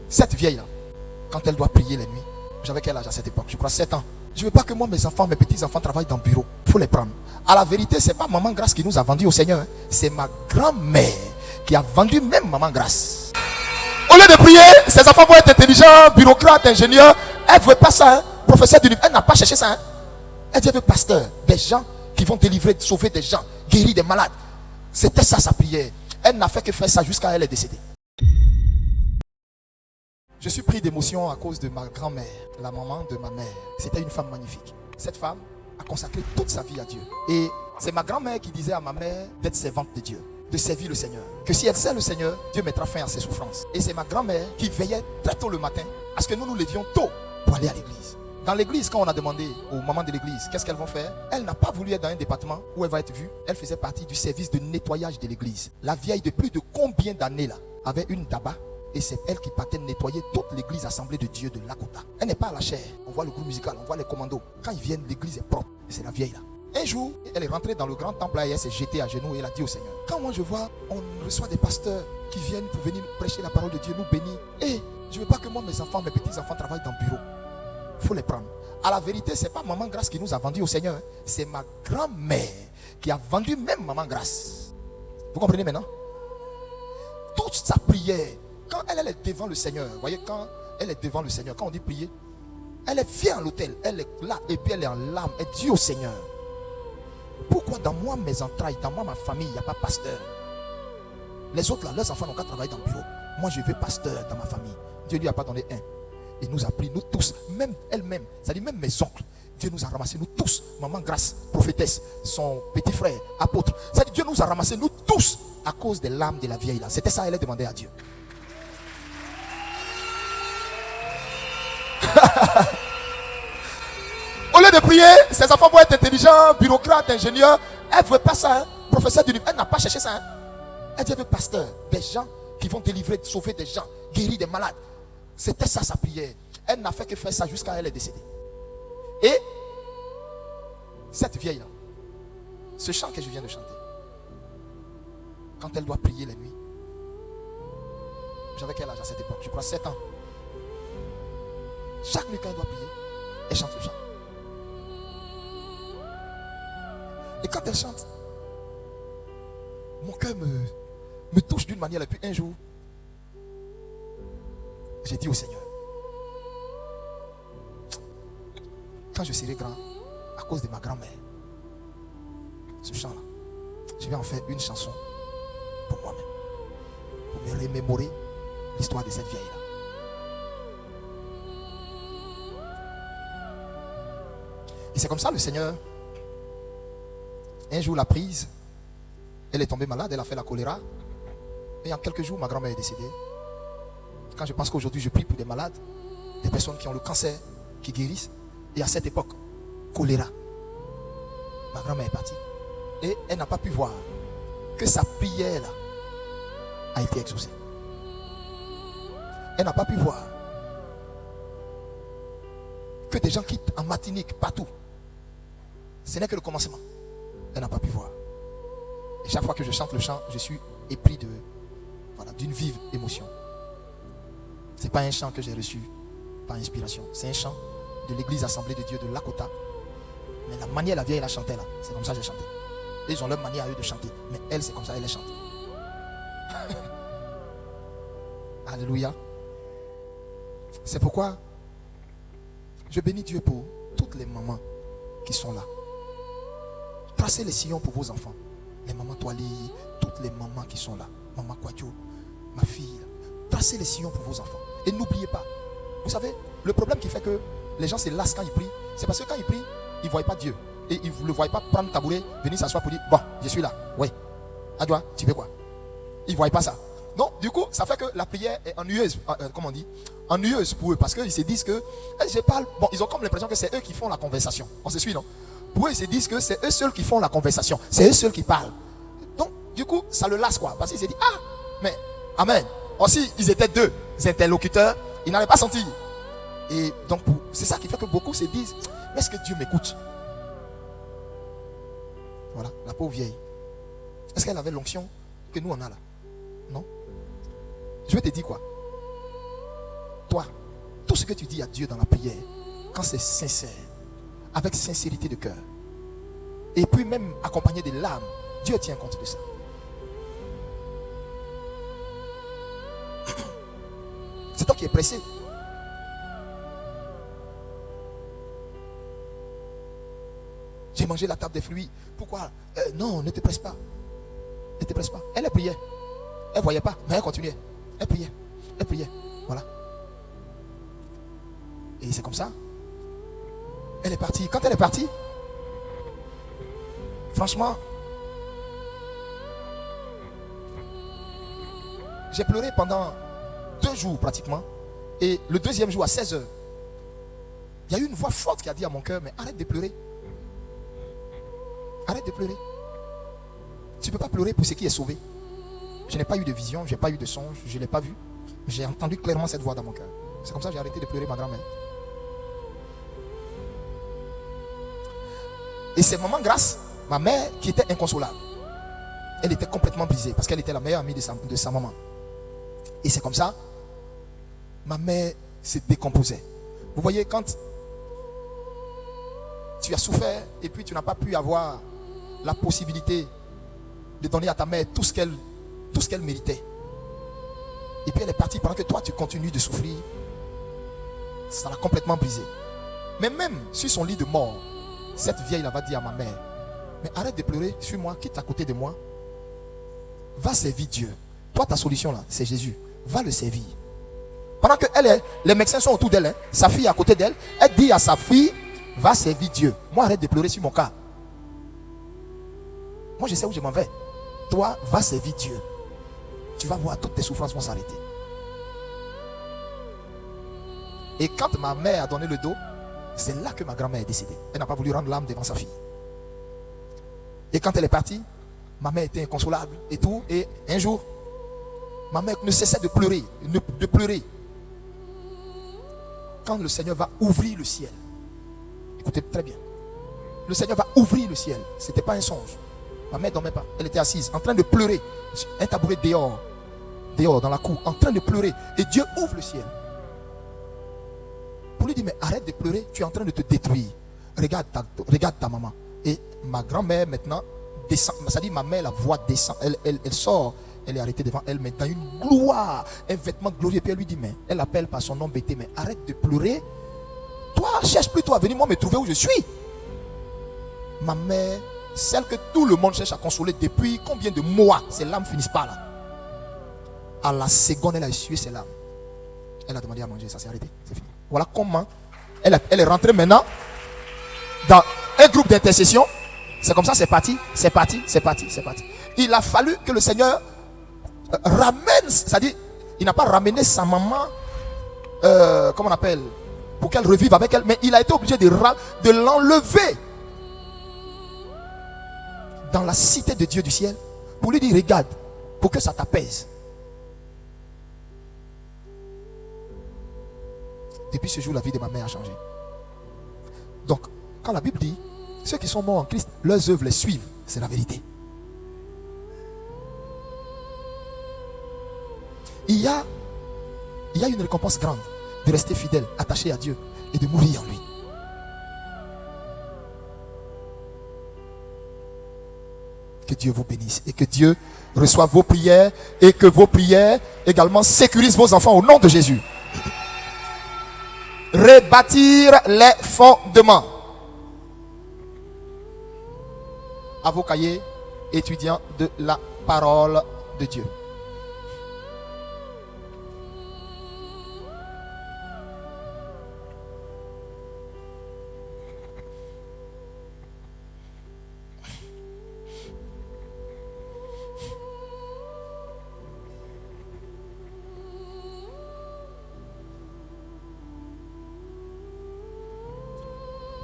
Cette vieille-là, quand elle doit prier les nuits, j'avais quel âge à cette époque? Je crois 7 ans. Je ne veux pas que moi, mes enfants, mes petits-enfants travaillent dans le bureau. Il faut les prendre. À la vérité, ce n'est pas Maman Grâce qui nous a vendus au Seigneur. C'est ma grand-mère qui a vendu même Maman Grâce. Au lieu de prier, ses enfants vont être intelligents, bureaucrates, ingénieurs. Elle ne veut pas ça, hein. Professeur d'université. Elle n'a pas cherché ça. Hein. Elle dit avec pasteur, des gens qui vont délivrer, sauver des gens, guérir des malades. C'était ça sa prière. Elle n'a fait que faire ça jusqu'à elle est décédée. Je suis pris d'émotion à cause de ma grand-mère, la maman de ma mère. C'était une femme magnifique. Cette femme a consacré toute sa vie à Dieu. Et c'est ma grand-mère qui disait à ma mère d'être servante de Dieu, de servir le Seigneur. Que si elle sert le Seigneur, Dieu mettra fin à ses souffrances. Et c'est ma grand-mère qui veillait très tôt le matin à ce que nous nous levions tôt pour aller à l'église. Dans l'église, quand on a demandé aux mamans de l'église qu'est-ce qu'elles vont faire, elle n'a pas voulu être dans un département où elle va être vue. Elle faisait partie du service de nettoyage de l'église. La vieille de plus de combien d'années là avait une daba. Et c'est elle qui partait nettoyer toute l'église assemblée de Dieu de Lakota. Elle n'est pas à la chair. On voit le groupe musical, on voit les commandos. Quand ils viennent, l'église est propre. C'est la vieille là. Un jour, elle est rentrée dans le grand temple là et elle s'est jetée à genoux et elle a dit au Seigneur. Quand moi je vois, on reçoit des pasteurs qui viennent pour venir prêcher la parole de Dieu, nous bénir. Et je ne veux pas que moi, mes enfants, mes petits-enfants travaillent dans le bureau. Il faut les prendre. À la vérité, ce n'est pas Maman Grâce qui nous a vendus au Seigneur. Hein. C'est ma grand-mère qui a vendu même Maman Grâce. Vous comprenez maintenant? Toute sa prière. Quand elle est devant le Seigneur, vous voyez, quand elle est devant le Seigneur, quand on dit prier, elle vient à l'autel, elle est là et puis elle est en larmes, elle dit au Seigneur, pourquoi dans moi, mes entrailles, dans moi, ma famille, il n'y a pas pasteur? Les autres là, leurs enfants n'ont qu'à travailler dans le bureau. Moi, je veux pasteur dans ma famille. Dieu lui a pas donné un. Il nous a pris, nous tous, même elle-même, c'est-à-dire même mes oncles. Dieu nous a ramassés, nous tous, Maman Grâce, prophétesse, son petit frère, apôtre. C'est-à-dire Dieu nous a ramassés, nous tous, à cause des larmes de la vieille là. C'était ça, elle a demandé à Dieu. Au lieu de prier, ses enfants vont être intelligents, bureaucrates, ingénieurs. Elle ne veut pas ça, hein. Professeur d'université. Elle n'a pas cherché ça. Hein. Elle dit avec pasteur, des gens qui vont délivrer, sauver des gens, guérir des malades. C'était ça sa prière. Elle n'a fait que faire ça jusqu'à elle est décédée. Et cette vieille là, ce chant que je viens de chanter, quand elle doit prier les nuits, j'avais quel âge à cette époque? Je crois 7 ans. Chaque nuit quand elle doit prier, elle chante le chant. Et quand elle chante, mon cœur me touche d'une manière. Et puis un jour, j'ai dit au Seigneur, quand je serai grand, à cause de ma grand-mère, ce chant-là, je vais en faire une chanson pour moi-même, pour me remémorer l'histoire de cette vieille-là. Et c'est comme ça le Seigneur, un jour l'a prise, elle est tombée malade, elle a fait la choléra, et en quelques jours ma grand-mère est décédée. Quand je pense qu'aujourd'hui je prie pour des malades, des personnes qui ont le cancer, qui guérissent, et à cette époque, choléra, ma grand-mère est partie, et elle n'a pas pu voir que sa prière là a été exaucée. Elle n'a pas pu voir que des gens quittent en Martinique, partout. Ce n'est que le commencement. Elle n'a pas pu voir. Et chaque fois que je chante le chant, je suis épris d'une vive émotion. Ce n'est pas un chant que j'ai reçu par inspiration. C'est un chant de l'église assemblée de Dieu de Lakota. Mais la manière la vieille a chanté là, c'est comme ça que j'ai chanté. Et ils ont leur manière à eux de chanter. Mais elle, c'est comme ça, elle a chanté. Alléluia. C'est pourquoi je bénis Dieu pour toutes les mamans qui sont là. Tracez les sillons pour vos enfants. Les mamans Toali, toutes les mamans qui sont là. Maman Kwadjo, ma fille. Tracez les sillons pour vos enfants. Et n'oubliez pas. Vous savez, le problème qui fait que les gens se lassent quand ils prient, c'est parce que quand ils prient, ils ne voient pas Dieu. Et ils ne le voient pas prendre tabouret, venir s'asseoir pour dire, bon, je suis là. Oui. Adjoa, tu veux quoi? Ils ne voient pas ça. Non, du coup, ça fait que la prière est ennuyeuse. Comment on dit? Ennuyeuse pour eux. Parce qu'ils se disent que, je parle, bon, ils ont comme l'impression que c'est eux qui font la conversation. On se suit, non? Pour eux, ils se disent que c'est eux seuls qui font la conversation. C'est eux seuls qui parlent. Donc, du coup, ça le lasse quoi. Parce qu'ils se disent, ah, mais, amen. Aussi, ils étaient deux interlocuteurs, ils n'avaient pas senti. Et donc, c'est ça qui fait que beaucoup se disent, mais est-ce que Dieu m'écoute? Voilà, la pauvre vieille. Est-ce qu'elle avait l'onction que nous on a là? Non. Je vais te dire quoi. toi, tout ce que tu dis à Dieu dans la prière, quand c'est sincère, avec sincérité de cœur, et puis même accompagné de larmes, Dieu tient compte de ça. C'est toi qui es pressé. J'ai mangé la table des fruits. Pourquoi? Non, ne te presse pas. Ne te presse pas. Elle priait. Elle ne voyait pas, mais elle continuait. Elle priait. Elle priait. Voilà. Et c'est comme ça. Elle est partie. Quand elle est partie, franchement, j'ai pleuré pendant 2 jours pratiquement. Et le deuxième jour à 16h, il y a eu une voix forte qui a dit à mon cœur, mais arrête de pleurer. Arrête de pleurer. Tu ne peux pas pleurer pour ce qui est sauvé. Je n'ai pas eu de vision, je n'ai pas eu de songe, je ne l'ai pas vu. J'ai entendu clairement cette voix dans mon cœur. C'est comme ça que j'ai arrêté de pleurer ma grand-mère. Et c'est maman Grâce, ma mère, qui était inconsolable. Elle était complètement brisée parce qu'elle était la meilleure amie de sa maman. Et c'est comme ça, ma mère se décomposait. Vous voyez, quand tu as souffert et puis tu n'as pas pu avoir la possibilité de donner à ta mère tout ce qu'elle méritait. Et puis elle est partie pendant que toi tu continues de souffrir. Ça l'a complètement brisé. Mais même sur son lit de mort, cette vieille là va dire à ma mère, mais arrête de pleurer, suis-moi, quitte à côté de moi. Va servir Dieu. Toi ta solution là, c'est Jésus. Va le servir. Pendant que les médecins sont autour d'elle, hein, sa fille est à côté d'elle, elle dit à sa fille, va servir Dieu. Moi arrête de pleurer sur mon cas. Moi je sais où je m'en vais. Toi va servir Dieu. Tu vas voir, toutes tes souffrances vont s'arrêter. Et quand ma mère a donné le dos, c'est là que ma grand-mère est décédée. Elle n'a pas voulu rendre l'âme devant sa fille. Et quand elle est partie, ma mère était inconsolable et tout. Et un jour, ma mère ne cessait de pleurer, de pleurer. Quand le Seigneur va ouvrir le ciel, écoutez très bien, le Seigneur va ouvrir le ciel. Ce n'était pas un songe. Ma mère ne dormait pas. Elle était assise, en train de pleurer. Un tabouret dehors dans la cour, en train de pleurer. Et Dieu ouvre le ciel. Pour lui dire, mais arrête de pleurer, tu es en train de te détruire. Regarde ta maman. Et ma grand-mère maintenant descend. Ça dit, ma mère, la voix descend. Elle sort. Elle est arrêtée devant elle, mais dans une gloire, un vêtement glorieux. Et puis elle lui dit, mais elle appelle par son nom bêté, mais arrête de pleurer. Toi, cherche plutôt à venir moi me trouver où je suis. Ma mère, celle que tout le monde cherche à consoler depuis combien de mois, ses larmes finissent pas là. À la seconde, elle a essuyé ses larmes. Elle a demandé à manger, ça s'est arrêté, c'est fini. Voilà comment elle est rentrée maintenant dans un groupe d'intercession. C'est comme ça, c'est parti. Il a fallu que le Seigneur ramène, c'est-à-dire, il n'a pas ramené sa maman, comment on appelle, pour qu'elle revive avec elle, mais il a été obligé de l'enlever dans la cité de Dieu du ciel pour lui dire, regarde, pour que ça t'apaise. Depuis ce jour, la vie de ma mère a changé. Donc, quand la Bible dit, ceux qui sont morts en Christ, leurs œuvres les suivent, c'est la vérité. Il y a une récompense grande de rester fidèle, attaché à Dieu et de mourir en lui. Que Dieu vous bénisse et que Dieu reçoive vos prières et que vos prières également sécurisent vos enfants au nom de Jésus. Rebâtir les fondements. À vos cahiers, étudiants de la parole de Dieu.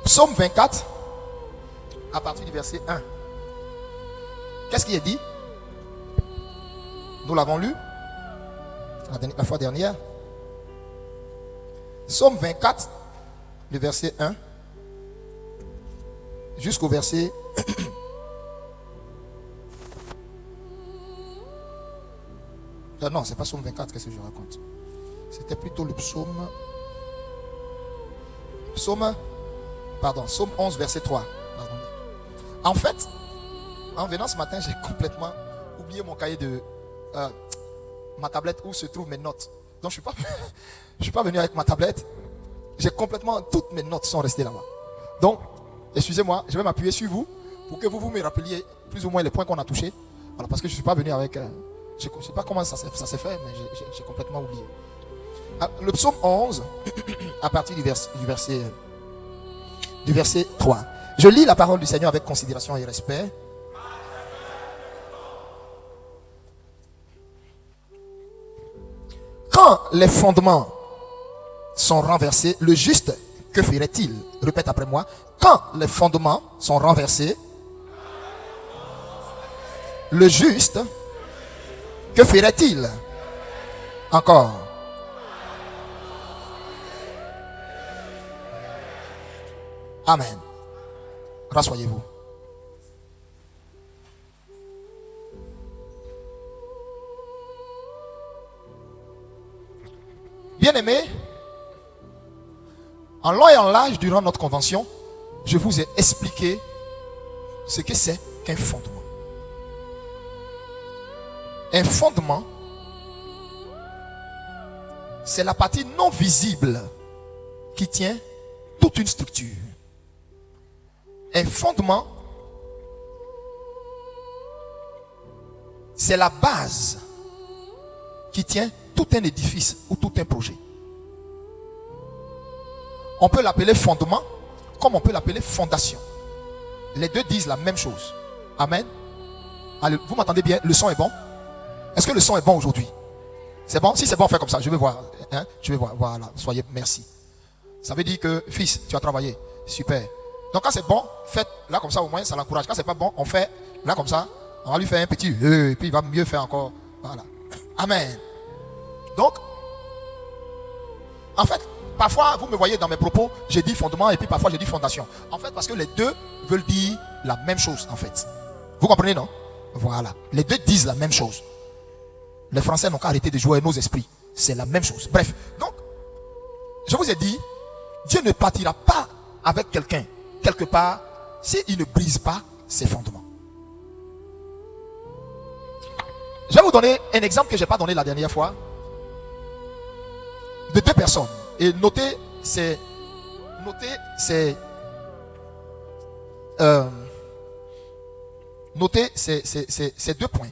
Psaume 24, à partir du verset 1. Qu'est-ce qui est dit? Nous l'avons lu la fois dernière. Psaume 24, le verset 1 jusqu'au verset non, c'est pas Psaume 24, qu'est-ce que je raconte? C'était plutôt le psaume. Psaume 11, verset 3. Pardon. En fait, en venant ce matin, j'ai complètement oublié mon cahier de ma tablette où se trouvent mes notes. Donc je suis pas venu avec ma tablette. J'ai complètement, toutes mes notes sont restées là-bas. Donc, excusez-moi, je vais m'appuyer sur vous pour que vous me rappeliez plus ou moins les points qu'on a touchés. Voilà, parce que je ne suis pas venu avec... je ne sais pas comment ça s'est fait, mais j'ai complètement oublié. Le psaume 11, à partir du verset 3. Je lis la parole du Seigneur avec considération et respect. Quand les fondements sont renversés, le juste, que ferait-il? Répète après moi. Quand les fondements sont renversés, le juste, que ferait-il? Encore. Amen. Rassoyez-vous. Bien-aimés, en long et en large, durant notre convention, je vous ai expliqué ce que c'est qu'un fondement. Un fondement, c'est la partie non visible qui tient toute une structure. Un fondement, c'est la base qui tient tout un édifice ou tout un projet. On peut l'appeler fondement comme on peut l'appeler fondation. Les deux disent la même chose. Amen. Allez, vous m'entendez bien? Le son est bon? Est-ce que le son est bon aujourd'hui? C'est bon? Si c'est bon, on fait comme ça. Je vais voir. Hein? Je vais voir. Voilà. Soyez merci. Ça veut dire que, fils, tu as travaillé. Super. Donc quand c'est bon, faites là comme ça, au moins ça l'encourage. Quand c'est pas bon, on fait là comme ça. On va lui faire un petit et puis il va mieux faire encore. Voilà. Amen. Donc, en fait, parfois vous me voyez dans mes propos, j'ai dit fondement et puis parfois j'ai dit fondation. En fait, parce que les deux veulent dire la même chose en fait. Vous comprenez, non? Voilà. Les deux disent la même chose. Les Français n'ont qu'à arrêter de jouer nos esprits. C'est la même chose. Bref. Donc, je vous ai dit, Dieu ne partira pas avec quelqu'un quelque part s'il ne brise pas ses fondements. Je vais vous donner un exemple que je n'ai pas donné la dernière fois de deux personnes. Et notez ces deux points.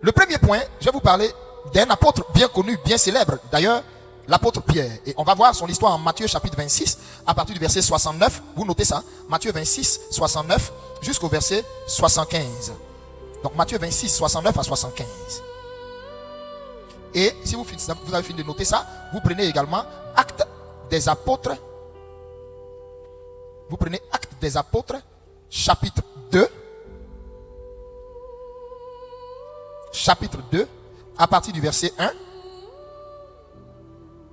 Le premier point, je vais vous parler d'un apôtre bien connu, bien célèbre. D'ailleurs, l'apôtre Pierre. Et on va voir son histoire en Matthieu chapitre 26, à partir du verset 69. Vous notez ça. Matthieu 26, 69 jusqu'au verset 75. Donc Matthieu 26, 69 à 75. Et si vous avez fini de noter ça, vous prenez également Actes des Apôtres. Vous prenez Actes des Apôtres, chapitre 2. Chapitre 2, à partir du verset 1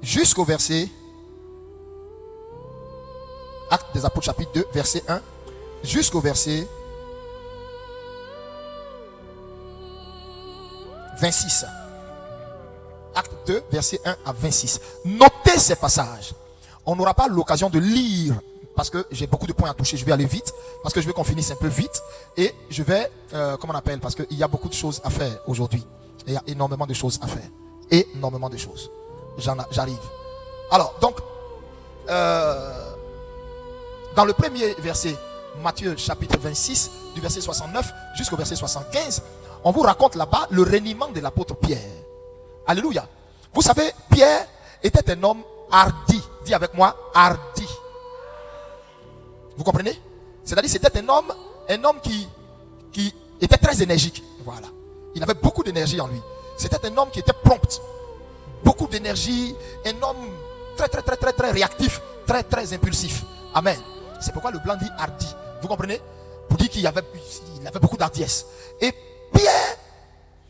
jusqu'au verset... Actes des Apôtres, chapitre 2, verset 1 jusqu'au verset 26. Acte 2, verset 1 à 26. Notez ces passages. On n'aura pas l'occasion de lire parce que j'ai beaucoup de points à toucher. Je vais aller vite parce que je veux qu'on finisse un peu vite. Et je vais, comment on appelle, parce qu'il y a beaucoup de choses à faire aujourd'hui. Il y a énormément de choses à faire. Énormément de choses. J'arrive. Alors, donc, dans le premier verset, Matthieu chapitre 26, du verset 69 jusqu'au verset 75, on vous raconte là-bas le reniement de l'apôtre Pierre. Alléluia. Vous savez, Pierre était un homme hardi. Dis avec moi, hardi. Vous comprenez? C'est-à-dire c'était un homme qui était très énergique. Voilà. Il avait beaucoup d'énergie en lui. C'était un homme qui était prompt. Beaucoup d'énergie. Un homme très réactif. Très impulsif. Amen. C'est pourquoi le blanc dit hardi. Vous comprenez? Pour dire qu'il avait beaucoup d'hardiesse. Et Pierre,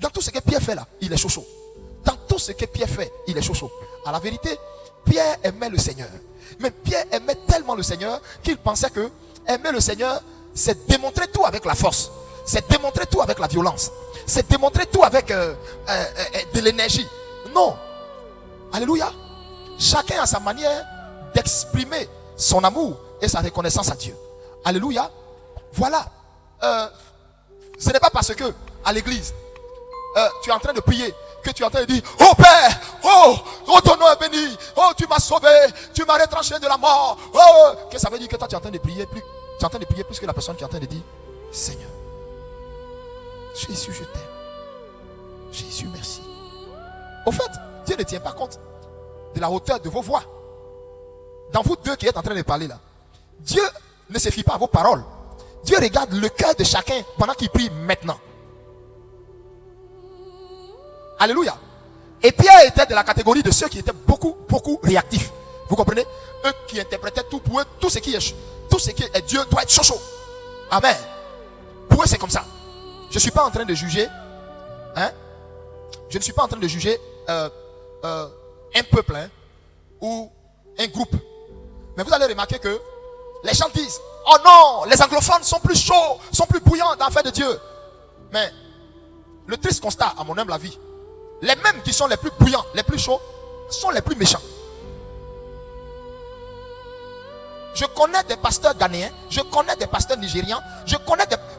dans tout ce que Pierre fait là, il est chaud. Dans tout ce que Pierre fait, il est chaud. À la vérité, Pierre aimait le Seigneur. Mais Pierre aimait tellement le Seigneur qu'il pensait que aimer le Seigneur, c'est démontrer tout avec la force. C'est démontrer tout avec la violence. C'est démontrer tout avec de l'énergie. Non. Alléluia. Chacun a sa manière d'exprimer son amour et sa reconnaissance à Dieu. Alléluia. Voilà. Ce n'est pas parce que à l'église tu es en train de prier que tu es en train de dire: oh Père, oh ton nom est béni, oh tu m'as sauvé, tu m'as retranché de la mort, oh, que ça veut dire que toi tu es en train de prier plus, tu es en train de prier plus que la personne qui est en train de dire: Seigneur, Jésus, je t'aime. Jésus, merci. Au fait, Dieu ne tient pas compte de la hauteur de vos voix. Dans vous deux qui êtes en train de parler là, Dieu ne se fie pas à vos paroles. Dieu regarde le cœur de chacun pendant qu'il prie maintenant. Alléluia. Et Pierre était de la catégorie de ceux qui étaient beaucoup réactifs. Vous comprenez? Eux qui interprétaient tout pour eux, tout ce qui est Dieu doit être chaud. Amen. Pour eux c'est comme ça. Je ne suis pas en train de juger, hein? Je ne suis pas en train de juger un peuple, hein, ou un groupe. Mais vous allez remarquer que les gens disent: oh non, les anglophones sont plus chauds, sont plus bouillants dans l'affaire de Dieu. Mais le triste constat, à mon humble avis, les mêmes qui sont les plus bouillants, les plus chauds, sont les plus méchants. Je connais des pasteurs ghanéens, je connais des pasteurs nigérians,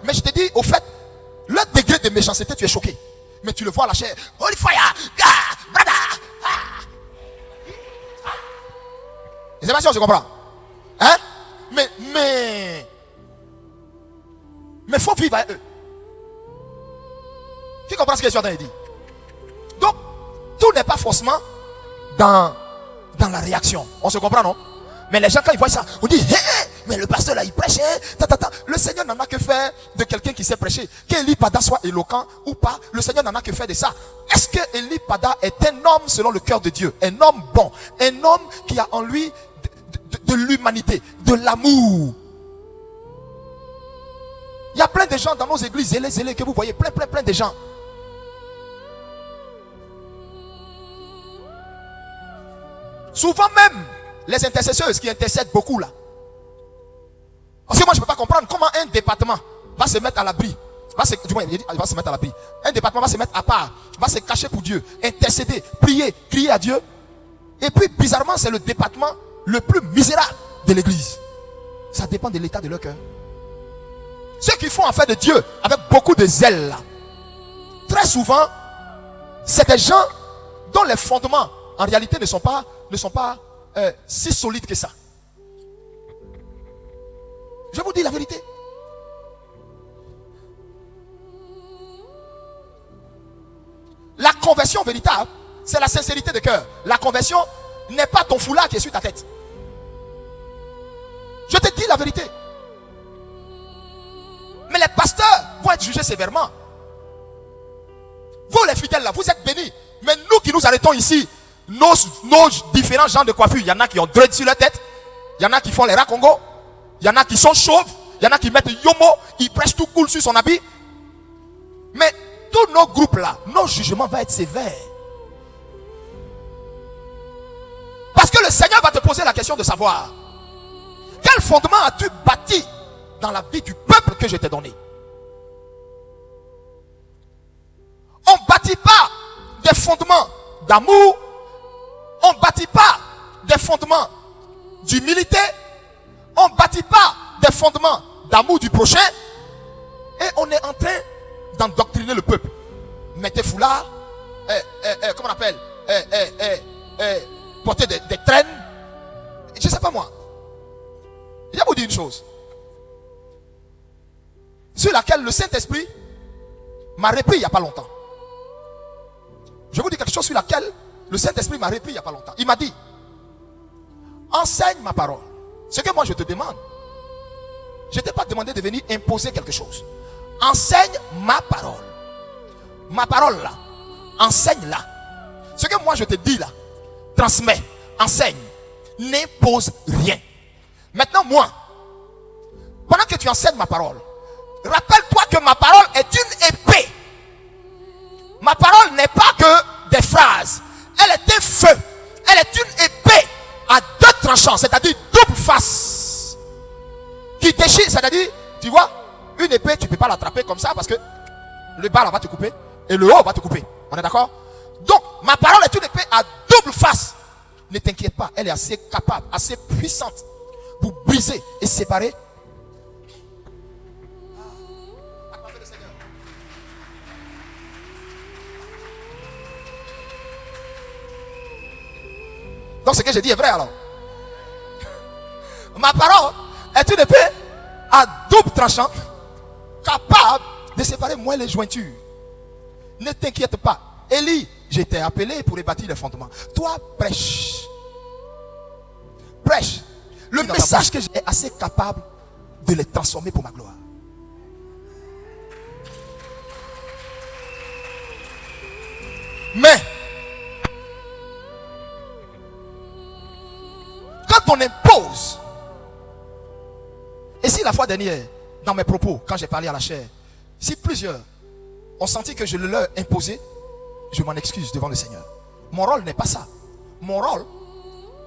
mais je te dis, au fait, le degré de méchanceté, tu es choqué. Mais tu le vois à la chair: Holy fire, brother. Je ne sais pas si on se comprend. Hein? Mais faut vivre avec eux. Qui comprend ce que je suis en train de dire? Donc, tout n'est pas forcément dans la réaction. On se comprend, non? Mais les gens, quand ils voient ça, on dit: hey, mais le pasteur là, il prêche. Le Seigneur n'en a que faire de quelqu'un qui sait prêcher. Qu'Eli Pada soit éloquent ou pas, le Seigneur n'en a que faire de ça. Est-ce que Eli Pada est un homme selon le cœur de Dieu? Un homme bon, un homme qui a en lui de l'humanité, de l'amour. Il y a plein de gens dans nos églises zélés que vous voyez, plein de gens. Souvent même les intercesseuses qui intercèdent beaucoup là. Parce que moi je ne peux pas comprendre comment un département va se mettre à l'abri. Va se mettre à l'abri. Un département va se mettre à part, va se cacher pour Dieu, intercéder, prier, crier à Dieu. Et puis bizarrement c'est le département le plus misérable de l'église. Ça dépend de l'état de leur cœur. Ceux qui font affaire de Dieu avec beaucoup de zèle là, très souvent c'est des gens dont les fondements en réalité ne sont pas si solides que ça. Je vous dis la vérité. La conversion véritable, c'est la sincérité de cœur. La conversion n'est pas ton foulard qui est sur ta tête. Je te dis la vérité. Mais les pasteurs vont être jugés sévèrement. Vous les fidèles là, vous êtes bénis. Mais nous qui nous arrêtons ici, nos différents genres de coiffure, il y en a qui ont dread sur leur tête, il y en a qui font les racongo, il y en a qui sont chauves, il y en a qui mettent yomo, ils prêchent tout cool sur son habit. Mais tous nos groupes là, nos jugements vont être sévères. Parce que le Seigneur va te poser la question de savoir: quel fondement as-tu bâti dans la vie du peuple que je t'ai donné? On ne bâtit pas des fondements d'amour, on ne bâtit pas des fondements d'humilité, on ne bâtit pas des fondements d'amour du prochain, et on est en train d'endoctriner le peuple. Mettez foulard, comment on appelle, porter des traînes, je ne sais pas moi. Je vais vous dire une chose sur laquelle le Saint-Esprit m'a repris il n'y a pas longtemps. Je vous dis quelque chose sur laquelle le Saint-Esprit m'a repris il n'y a pas longtemps. Il m'a dit: enseigne ma parole. Ce que moi je te demande, je ne t'ai pas demandé de venir imposer quelque chose. Enseigne ma parole. Ma parole là, enseigne-la. Ce que moi je te dis là, transmets, enseigne, n'impose rien. Maintenant moi, pendant que tu enseignes ma parole, rappelle-toi que ma parole est une épée. Ma parole n'est pas que des phrases. Elle est un feu. Elle est une épée à deux tranchants, c'est-à-dire double face, qui déchire, c'est-à-dire, tu vois, une épée, tu ne peux pas l'attraper comme ça parce que le bas là va te couper et le haut va te couper. On est d'accord? Donc, ma parole est une épée à double face. Ne t'inquiète pas, elle est assez capable, assez puissante pour briser et séparer. Acclamez le Seigneur. Donc ce que je dis est vrai alors. Ma parole est une épée à double tranchant, capable de séparer moi les jointures. Ne t'inquiète pas. Élie, j'ai été appelé pour rebâtir les fondements. Toi, prêche. Prêche. Le message que j'ai est assez capable de les transformer pour ma gloire. Mais quand on impose, et si la fois dernière, dans mes propos, quand j'ai parlé à la chair, si plusieurs ont senti que je le leur imposais, je m'en excuse devant le Seigneur. Mon rôle n'est pas ça. Mon rôle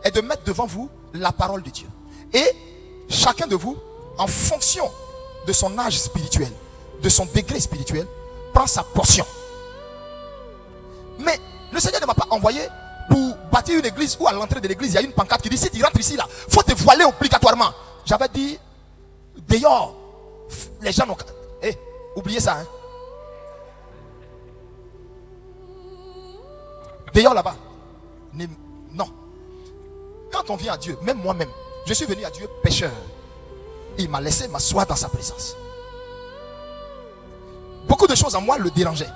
est de mettre devant vous la parole de Dieu. Et chacun de vous, en fonction de son âge spirituel, de son degré spirituel, prend sa portion. Mais le Seigneur ne m'a pas envoyé pour bâtir une église où à l'entrée de l'église, il y a une pancarte qui dit si tu rentres ici, là, il faut te voiler obligatoirement. J'avais dit, dehors, les gens n'ont... oubliez ça, hein. Dehors là-bas. Non. Quand on vient à Dieu, même moi-même, je suis venu à Dieu pécheur. Il m'a laissé m'asseoir dans sa présence. Beaucoup de choses en moi le dérangeaient.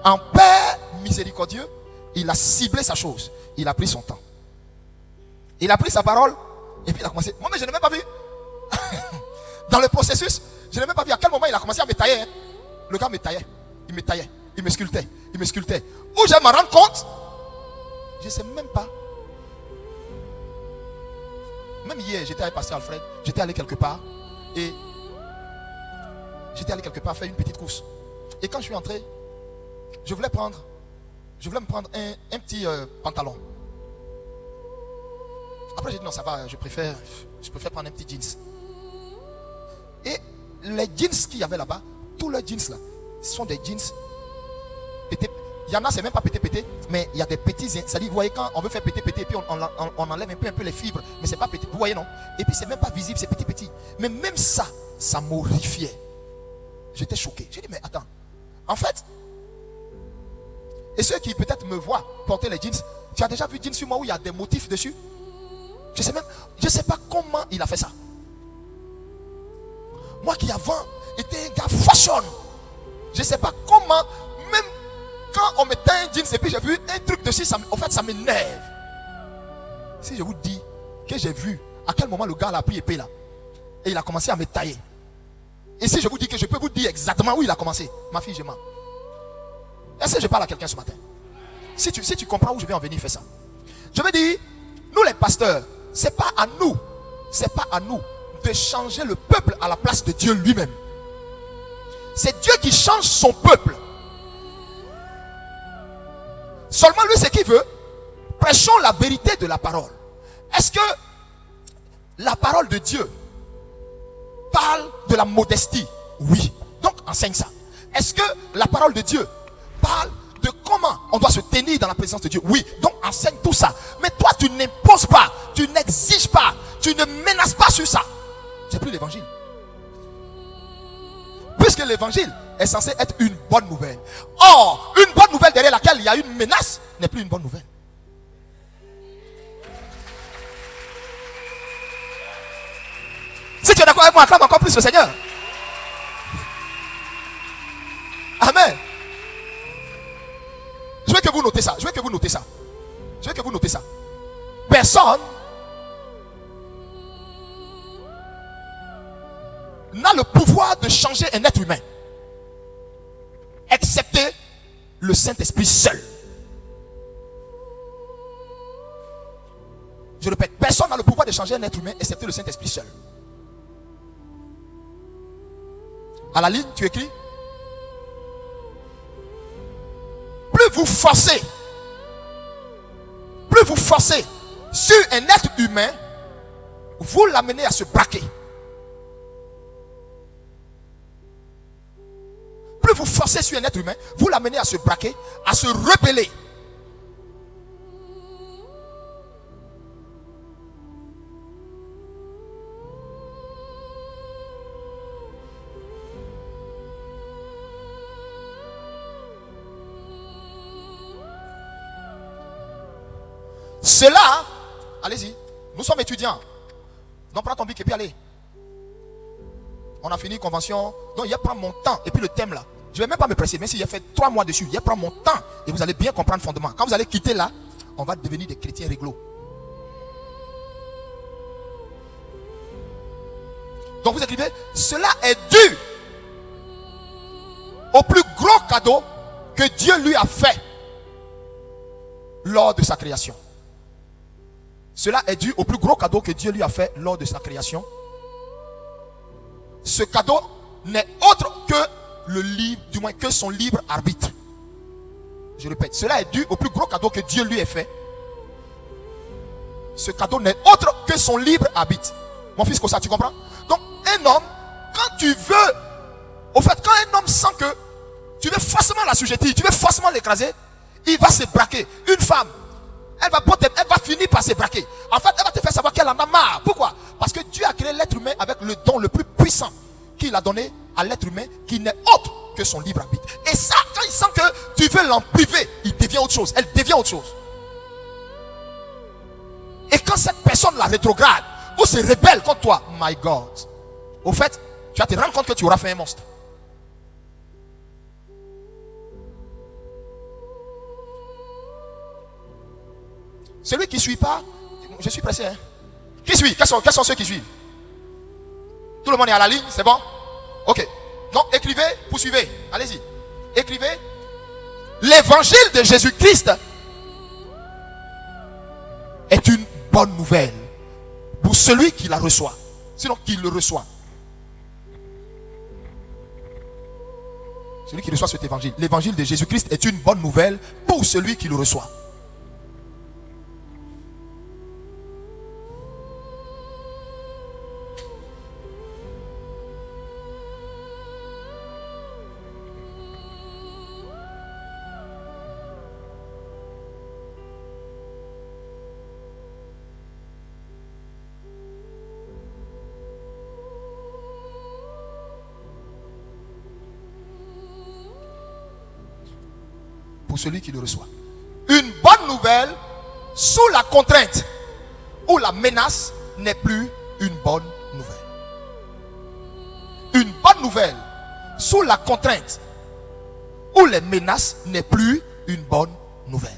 En Père miséricordieux, il a ciblé sa chose. Il a pris son temps. Il a pris sa parole et puis il a commencé. Moi, mais je n'ai même pas vu. Dans le processus, je n'ai même pas vu à quel moment il a commencé à me tailler. Le gars me taillait. Il me taillait. Il me sculptait. Il me sculptait. Où je vais me rendre compte, je ne sais même pas. Même hier, j'étais avec Pasteur Alfred. J'étais allé quelque part. Et j'étais allé quelque part faire une petite course. Et quand je suis entré, je voulais me prendre un petit pantalon. Après j'ai dit non, ça va, je préfère prendre un petit jeans. Et les jeans qu'il y avait là-bas, tous les jeans là, sont des jeans pétés. Il y en a, c'est même pas pété, mais il y a des petits. C'est-à-dire, vous voyez, quand on veut faire péter, et puis on enlève un peu les fibres, mais c'est pas pété. Vous voyez, non? Et puis c'est même pas visible, c'est petit. Mais même ça, ça m'horrifiait. J'étais choqué. J'ai dit, mais attends. En fait, et ceux qui peut-être me voient porter les jeans, tu as déjà vu jeans sur moi où il y a des motifs dessus? Je sais pas comment il a fait ça. Moi qui avant était un gars fashion, je sais pas comment, même quand on mettait un jeans et puis j'ai vu un truc dessus, en fait ça m'énerve. Si je vous dis que j'ai vu à quel moment le gars a pris épée là et il a commencé à me tailler. Et si je vous dis que je peux vous dire exactement où il a commencé, ma fille, je mens. Est-ce que je parle à quelqu'un ce matin? Si tu comprends où je vais en venir, fais ça. Je veux dire, nous les pasteurs, c'est pas à nous de changer le peuple à la place de Dieu lui-même. C'est Dieu qui change son peuple. Seulement lui, ce qu'il veut, prêchons la vérité de la parole. Est-ce que la parole de Dieu parle de la modestie? Oui. Donc enseigne ça. Est-ce que la parole de Dieu parle de comment on doit se tenir dans la présence de Dieu? Oui. Donc enseigne tout ça. Mais toi, tu n'imposes pas, tu n'exiges pas, tu ne menaces pas sur ça. C'est plus l'évangile. Puisque l'évangile est censé être une bonne nouvelle. Or, une bonne nouvelle derrière laquelle il y a une menace n'est plus une bonne nouvelle. Si tu es d'accord avec moi, acclame encore plus le Seigneur. Amen. Je veux que vous notez ça. Personne n'a le pouvoir de changer un être humain, excepté le Saint-Esprit seul. Je répète, personne n'a le pouvoir de changer un être humain, excepté le Saint-Esprit seul. À la ligne, tu écris. Plus vous forcez sur un être humain, vous l'amenez à se braquer. Plus vous forcez lancez sur un être humain, vous l'amenez à se braquer, à se rebeller. Cela, allez-y, nous sommes étudiants. Donc prends ton bic et puis allez. On a fini convention. Donc il prend mon temps. Et puis le thème là, je ne vais même pas me presser. Même si j'ai fait 3 mois dessus, il prend mon temps. Et vous allez bien comprendre le fondement. Quand vous allez quitter là, on va devenir des chrétiens réglo. Donc vous écrivez, cela est dû au plus gros cadeau que Dieu lui a fait lors de sa création. Cela est dû au plus gros cadeau que Dieu lui a fait lors de sa création. Ce cadeau n'est autre que le libre, du moins que son libre arbitre. Je répète, cela est dû au plus gros cadeau que Dieu lui a fait. Ce cadeau n'est autre que son libre arbitre. Mon fils, comme ça, tu comprends? Donc, un homme, quand tu veux, au fait, quand un homme sent que tu veux forcément l'assujettir, tu veux forcément l'écraser, il va se braquer. Une femme, elle va finir par se braquer. En fait, elle va te faire savoir qu'elle en a marre. Pourquoi? Parce que Dieu a créé l'être humain avec le don le plus puissant qu'il a donné à l'être humain, qui n'est autre que son libre arbitre. Et ça, quand il sent que tu veux l'en priver, il devient autre chose. Elle devient autre chose. Et quand cette personne la rétrograde ou se rebelle contre toi, my God, au fait, tu vas te rendre compte que tu auras fait un monstre. Celui qui ne suit pas, je suis pressé. Hein? Qui suit? Quels sont ceux qui suivent? Tout le monde est à la ligne, c'est bon? Ok. Donc écrivez, poursuivez. Allez-y. Écrivez. L'évangile de Jésus-Christ est une bonne nouvelle pour celui qui la reçoit. Sinon, qui le reçoit. Celui qui reçoit cet évangile. L'évangile de Jésus-Christ est une bonne nouvelle pour celui qui le reçoit. Pour celui qui le reçoit. Une bonne nouvelle sous la contrainte ou la menace n'est plus une bonne nouvelle. Une bonne nouvelle sous la contrainte ou les menaces n'est plus une bonne nouvelle.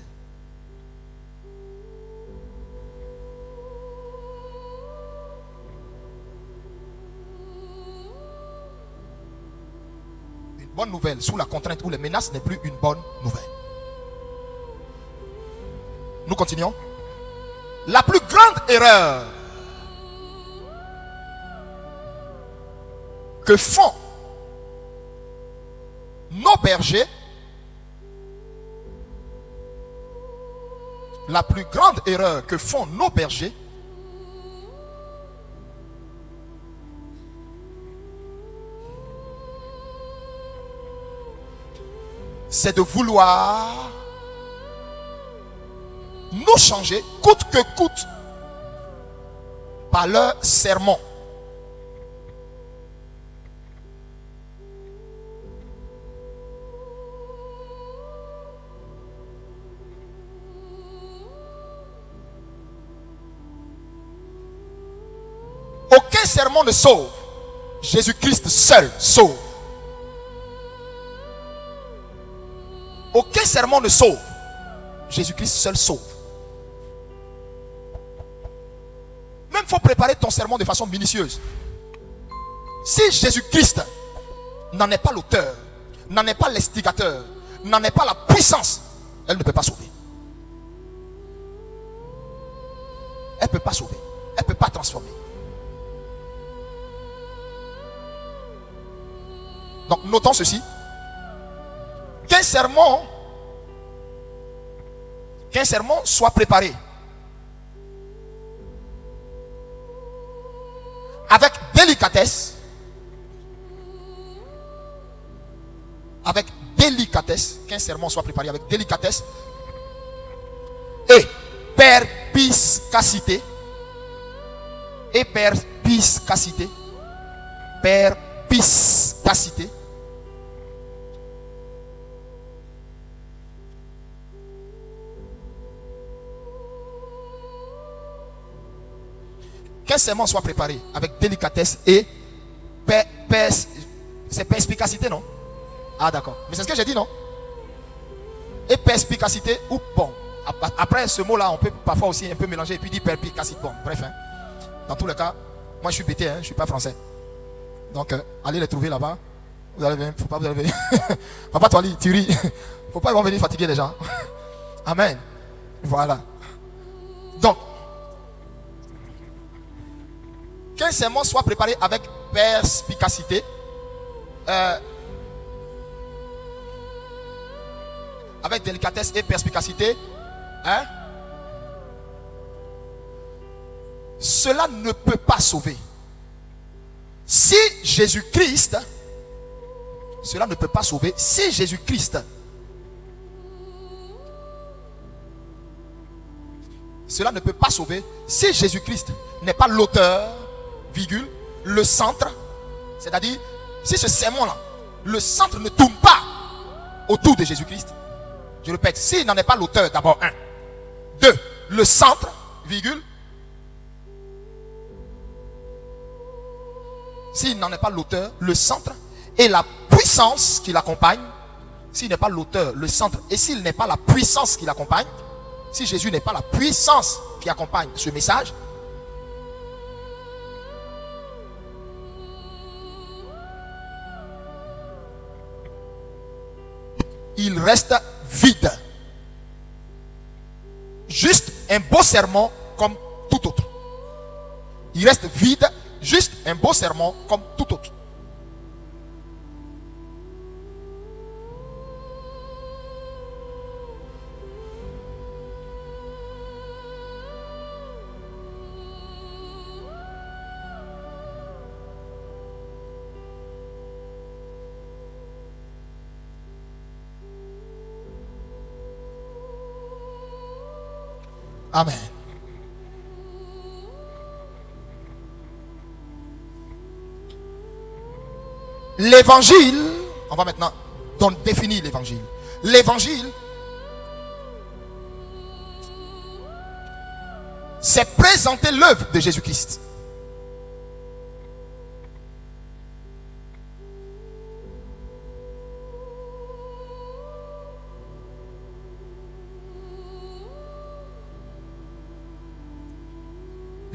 Une bonne nouvelle sous la contrainte ou les menaces n'est plus une bonne nouvelle. Nous continuons. La plus grande erreur que font nos bergers, la plus grande erreur que font nos bergers, c'est de vouloir nous changer coûte que coûte par leur sermon. Aucun sermon ne sauve. Jésus-Christ seul sauve. Aucun sermon ne sauve. Jésus-Christ seul sauve. Même il faut préparer ton sermon de façon minutieuse. Si Jésus-Christ n'en est pas l'auteur, n'en est pas l'instigateur, n'en est pas la puissance, elle ne peut pas sauver. Elle ne peut pas sauver. Elle ne peut pas transformer. Donc notons ceci. Qu'un sermon soit préparé avec délicatesse. Qu'un sermon soit préparé avec délicatesse et perspicacité. Et perspicacité. Perspicacité. Qu'un sermon soit préparé avec délicatesse et c'est perspicacité, non? Ah, d'accord. Mais c'est ce que j'ai dit, non? Et perspicacité ou bon. Après ce mot-là, on peut parfois aussi un peu mélanger et puis dire perspicacité. Bon, bref. Hein. Dans tous les cas, moi je suis bêté, hein, je ne suis pas français. Donc, allez les trouver là-bas. Vous allez venir. Faut pas vous allez venir. Papa Toali, tu ris. Faut pas ils vont venir fatiguer les gens. Amen. Voilà. Donc, qu'un sermon soit préparé avec perspicacité, avec délicatesse et perspicacité, hein? Cela ne peut pas sauver. Si Jésus-Christ, cela ne peut pas sauver. Si Jésus-Christ, cela ne peut pas sauver. Si Jésus-Christ n'est pas l'auteur, virgule, le centre, c'est-à-dire, si ce sermon-là, le centre ne tourne pas autour de Jésus-Christ, je répète, s'il n'en est pas l'auteur, d'abord, 1. 2. Le centre, virgule, s'il n'en est pas l'auteur, le centre, et la puissance qui l'accompagne, s'il n'est pas l'auteur, le centre, et s'il n'est pas la puissance qui l'accompagne, si Jésus n'est pas la puissance qui accompagne ce message, il reste vide. Juste un beau sermon comme tout autre. Il reste vide, juste un beau sermon comme tout autre. Amen. L'évangile, on va maintenant définir l'évangile. L'évangile, c'est présenter l'œuvre de Jésus-Christ.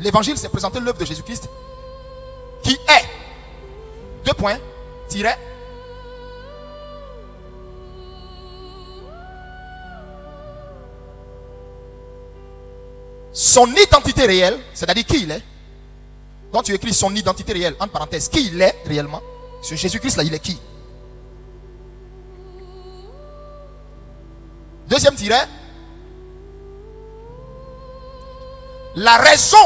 L'évangile, c'est présenter l'œuvre de Jésus-Christ qui est, 2 points, tiret, son identité réelle, c'est-à-dire qui il est. Quand tu écris son identité réelle, entre parenthèses, qui il est réellement, ce Jésus-Christ là, il est qui? 2e tiret, la raison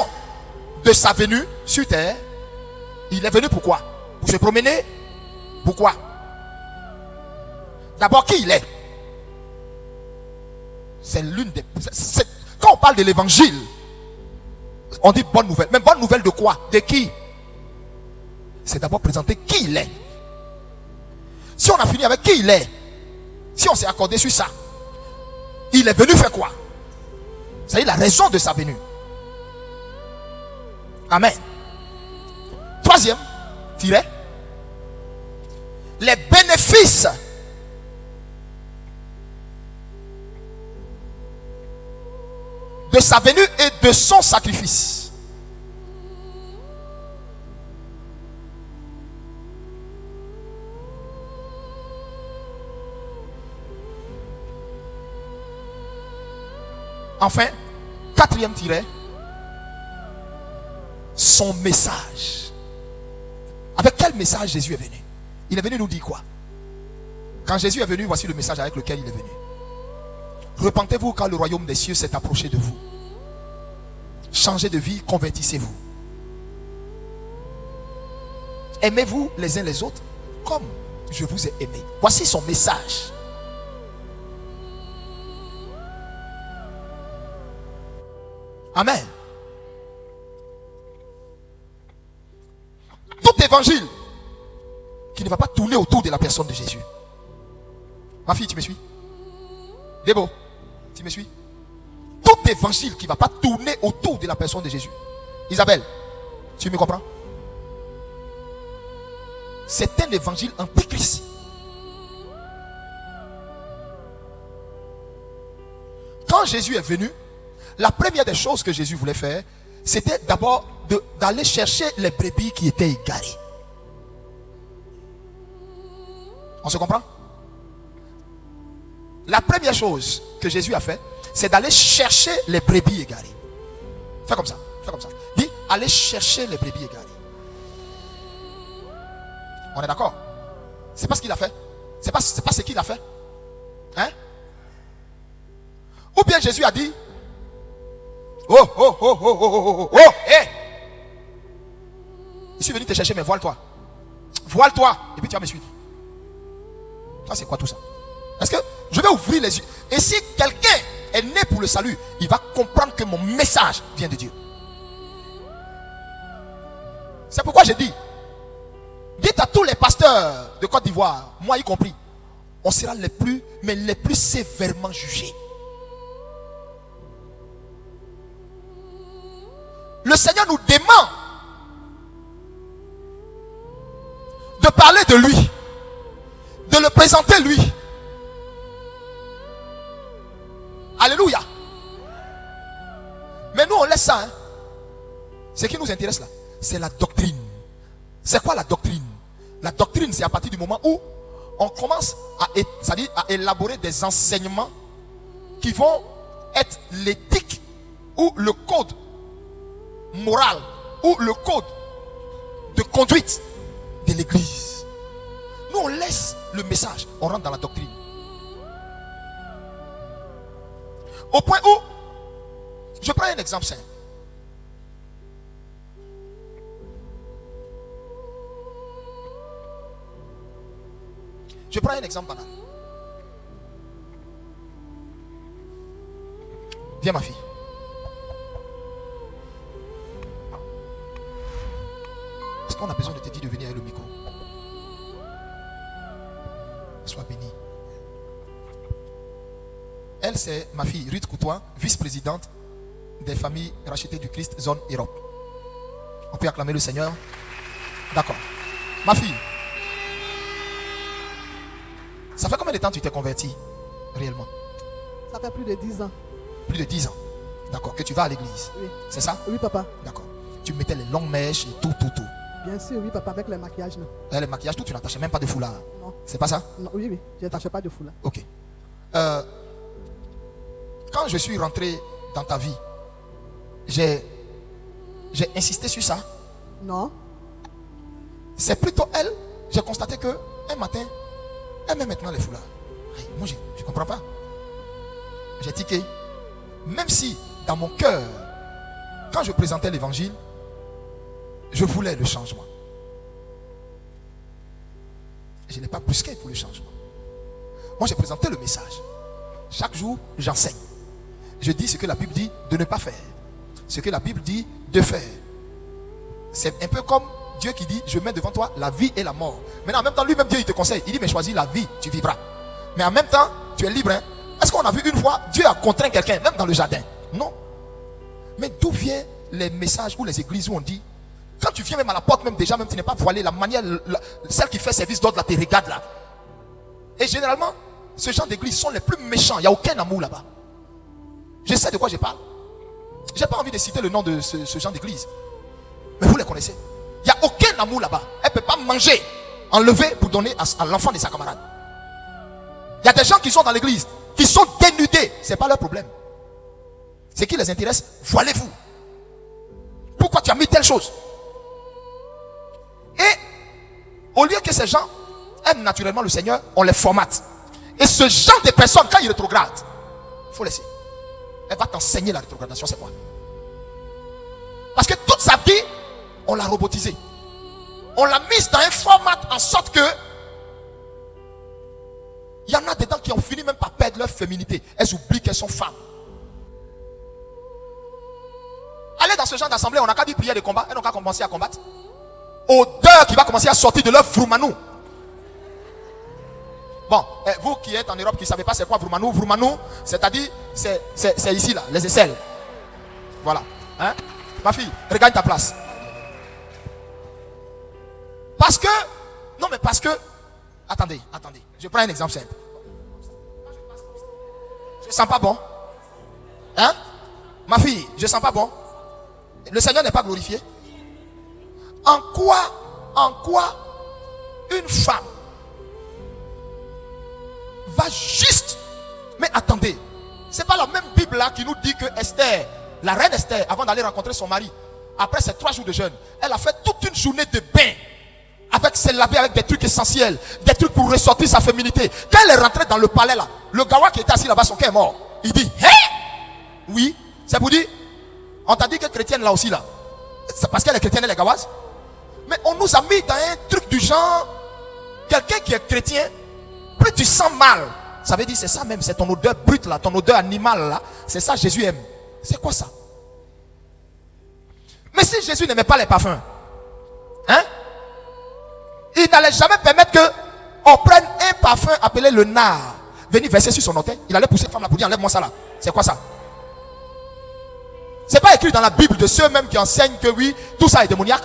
de sa venue sur terre. Il est venu pourquoi? Pour se promener? Pourquoi? D'abord, qui il est? C'est l'une des... Quand on parle de l'évangile, on dit bonne nouvelle. Mais bonne nouvelle de quoi? De qui? C'est d'abord présenter qui il est. Si on a fini avec qui il est, si on s'est accordé sur ça, il est venu faire quoi? C'est la raison de sa venue. Amen. 3e tiret, les bénéfices de sa venue et de son sacrifice. Enfin, 4e tiret, son message. Avec quel message Jésus est venu? Il est venu nous dire quoi? Quand Jésus est venu, voici le message avec lequel il est venu. Repentez-vous car le royaume des cieux s'est approché de vous. Changez de vie, convertissez-vous. Aimez-vous les uns les autres comme je vous ai aimé. Voici son message. Amen. Tout évangile qui ne va pas tourner autour de la personne de Jésus. Ma fille, tu me suis? Débo, tu me suis? Tout évangile qui ne va pas tourner autour de la personne de Jésus. Isabelle, tu me comprends? C'est un évangile antichrist. Quand Jésus est venu, la première des choses que Jésus voulait faire, c'était d'abord d'aller chercher les brebis qui étaient égarées. On se comprend? La première chose que Jésus a fait, c'est d'aller chercher les brebis égarées. Fais comme ça, fais comme ça. Dis, allez chercher les brebis égarées. On est d'accord? C'est pas ce qu'il a fait. C'est pas ce qu'il a fait. Hein? Ou bien Jésus a dit, oh, oh, oh, oh, oh, oh, oh, oh, hé! Je suis venu te chercher, mais voile-toi. Voile-toi, et puis tu vas me suivre. Ça, c'est quoi tout ça? Est-ce que je vais ouvrir les yeux? Et si quelqu'un est né pour le salut, il va comprendre que mon message vient de Dieu. C'est pourquoi j'ai dit, dites à tous les pasteurs de Côte d'Ivoire, moi y compris, on sera les plus sévèrement jugés. Le Seigneur nous demande de parler de lui, de le présenter lui. Alléluia. Mais nous on laisse ça. Ce qui nous intéresse là, c'est la doctrine. C'est quoi la doctrine? La doctrine, c'est à partir du moment où on commence à élaborer des enseignements qui vont être l'éthique ou le code moral ou le code de conduite de l'église. Nous on laisse le message, on rentre dans la doctrine. Au point où, je prends un exemple simple. Je prends un exemple banal. Viens ma fille. Est-ce qu'on a besoin de te dire de venir avec le micro? Sois béni. Elle, c'est ma fille Ruth Coutoin, vice-présidente des familles rachetées du Christ, zone Europe. On peut acclamer le Seigneur? D'accord. Ma fille, ça fait combien de temps tu t'es converti réellement? Ça fait plus de 10 ans. Plus de 10 ans. D'accord. Que tu vas à l'église? Oui. C'est ça? Oui, papa. D'accord. Tu mettais les longues mèches et tout. Bien sûr, oui, papa, avec le maquillage. Non. Le maquillage, tout, tu n'attachais même pas de foulard. Non. C'est pas ça? Non, oui, je n'attache pas de foulard. Ok. Quand je suis rentré dans ta vie, j'ai insisté sur ça. Non. C'est plutôt elle. J'ai constaté que un matin, elle met maintenant les foulards. Moi, je ne comprends pas. J'ai tiqué. Même si, dans mon cœur, quand je présentais l'évangile, je voulais le changement. Je n'ai pas brusqué pour le changement. Moi, j'ai présenté le message. Chaque jour, j'enseigne. Je dis ce que la Bible dit de ne pas faire. Ce que la Bible dit de faire. C'est un peu comme Dieu qui dit, je mets devant toi la vie et la mort. Maintenant, en même temps, lui-même, Dieu, il te conseille. Il dit, mais choisis la vie, tu vivras. Mais en même temps, tu es libre. Hein? Est-ce qu'on a vu une fois, Dieu a contraint quelqu'un, même dans le jardin? Non. Mais d'où viennent les messages ou les églises où on dit, quand tu viens même à la porte, même déjà, même tu n'es pas voilé, la manière, celle qui fait service d'ordre là, te regarde là. Et généralement, ce genre d'églises sont les plus méchants. Il n'y a aucun amour là-bas. Je sais de quoi je parle. Je n'ai pas envie de citer le nom de ce genre d'église. Mais vous les connaissez. Il n'y a aucun amour là-bas. Elle ne peut pas manger, enlever pour donner à l'enfant de sa camarade. Il y a des gens qui sont dans l'église, qui sont dénudés. Ce n'est pas leur problème. Ce qui les intéresse, voilez-vous. Pourquoi tu as mis telle chose? Et au lieu que ces gens aiment naturellement le Seigneur, on les formate. Et ce genre de personnes, quand ils rétrogradent, il faut laisser. Elle va t'enseigner la rétrogradation, c'est quoi? Parce que toute sa vie, on l'a robotisée. On l'a mise dans un format en sorte que il y en a dedans qui ont fini même par perdre leur féminité. Elles oublient qu'elles sont femmes. ce genre d'assemblée, on n'a qu'à dire prière de combat. Elles n'ont qu'à commencer à combattre. Odeur qui va commencer à sortir de leur vroumanou. Bon, vous qui êtes en Europe, qui ne savez pas c'est quoi vroumanou. Vroumanou, c'est-à-dire, c'est ici, là, les aisselles. Voilà. Hein? Ma fille, regagne ta place. Parce que, non mais parce que, attendez, je prends un exemple simple. Je sens pas bon. Hein? Ma fille, je sens pas bon. Le Seigneur n'est pas glorifié. En quoi une femme va juste, mais attendez, c'est pas la même Bible là qui nous dit que Esther, la reine Esther, avant d'aller rencontrer son mari, après ces 3 jours de jeûne, elle a fait toute une journée de bain, avec s'est lavée avec des trucs essentiels, des trucs pour ressortir sa féminité. Quand elle est rentrée dans le palais là, le gawa qui était assis là-bas, son cœur est mort. Il dit, hé, oui, c'est pour dire, on t'a dit que chrétienne là aussi là, c'est parce qu'elle est chrétienne, elle est gawaz. Mais on nous a mis dans un truc du genre, quelqu'un qui est chrétien, plus tu sens mal, ça veut dire c'est ça même, c'est ton odeur brute là, ton odeur animale là, c'est ça Jésus aime. C'est quoi ça? Mais si Jésus n'aimait pas les parfums, hein, il n'allait jamais permettre que on prenne un parfum appelé le nard, venir verser sur son orteil. Il allait pousser cette femme là pour dire enlève-moi ça là. C'est quoi ça? C'est pas écrit dans la Bible de ceux mêmes qui enseignent que oui, tout ça est démoniaque.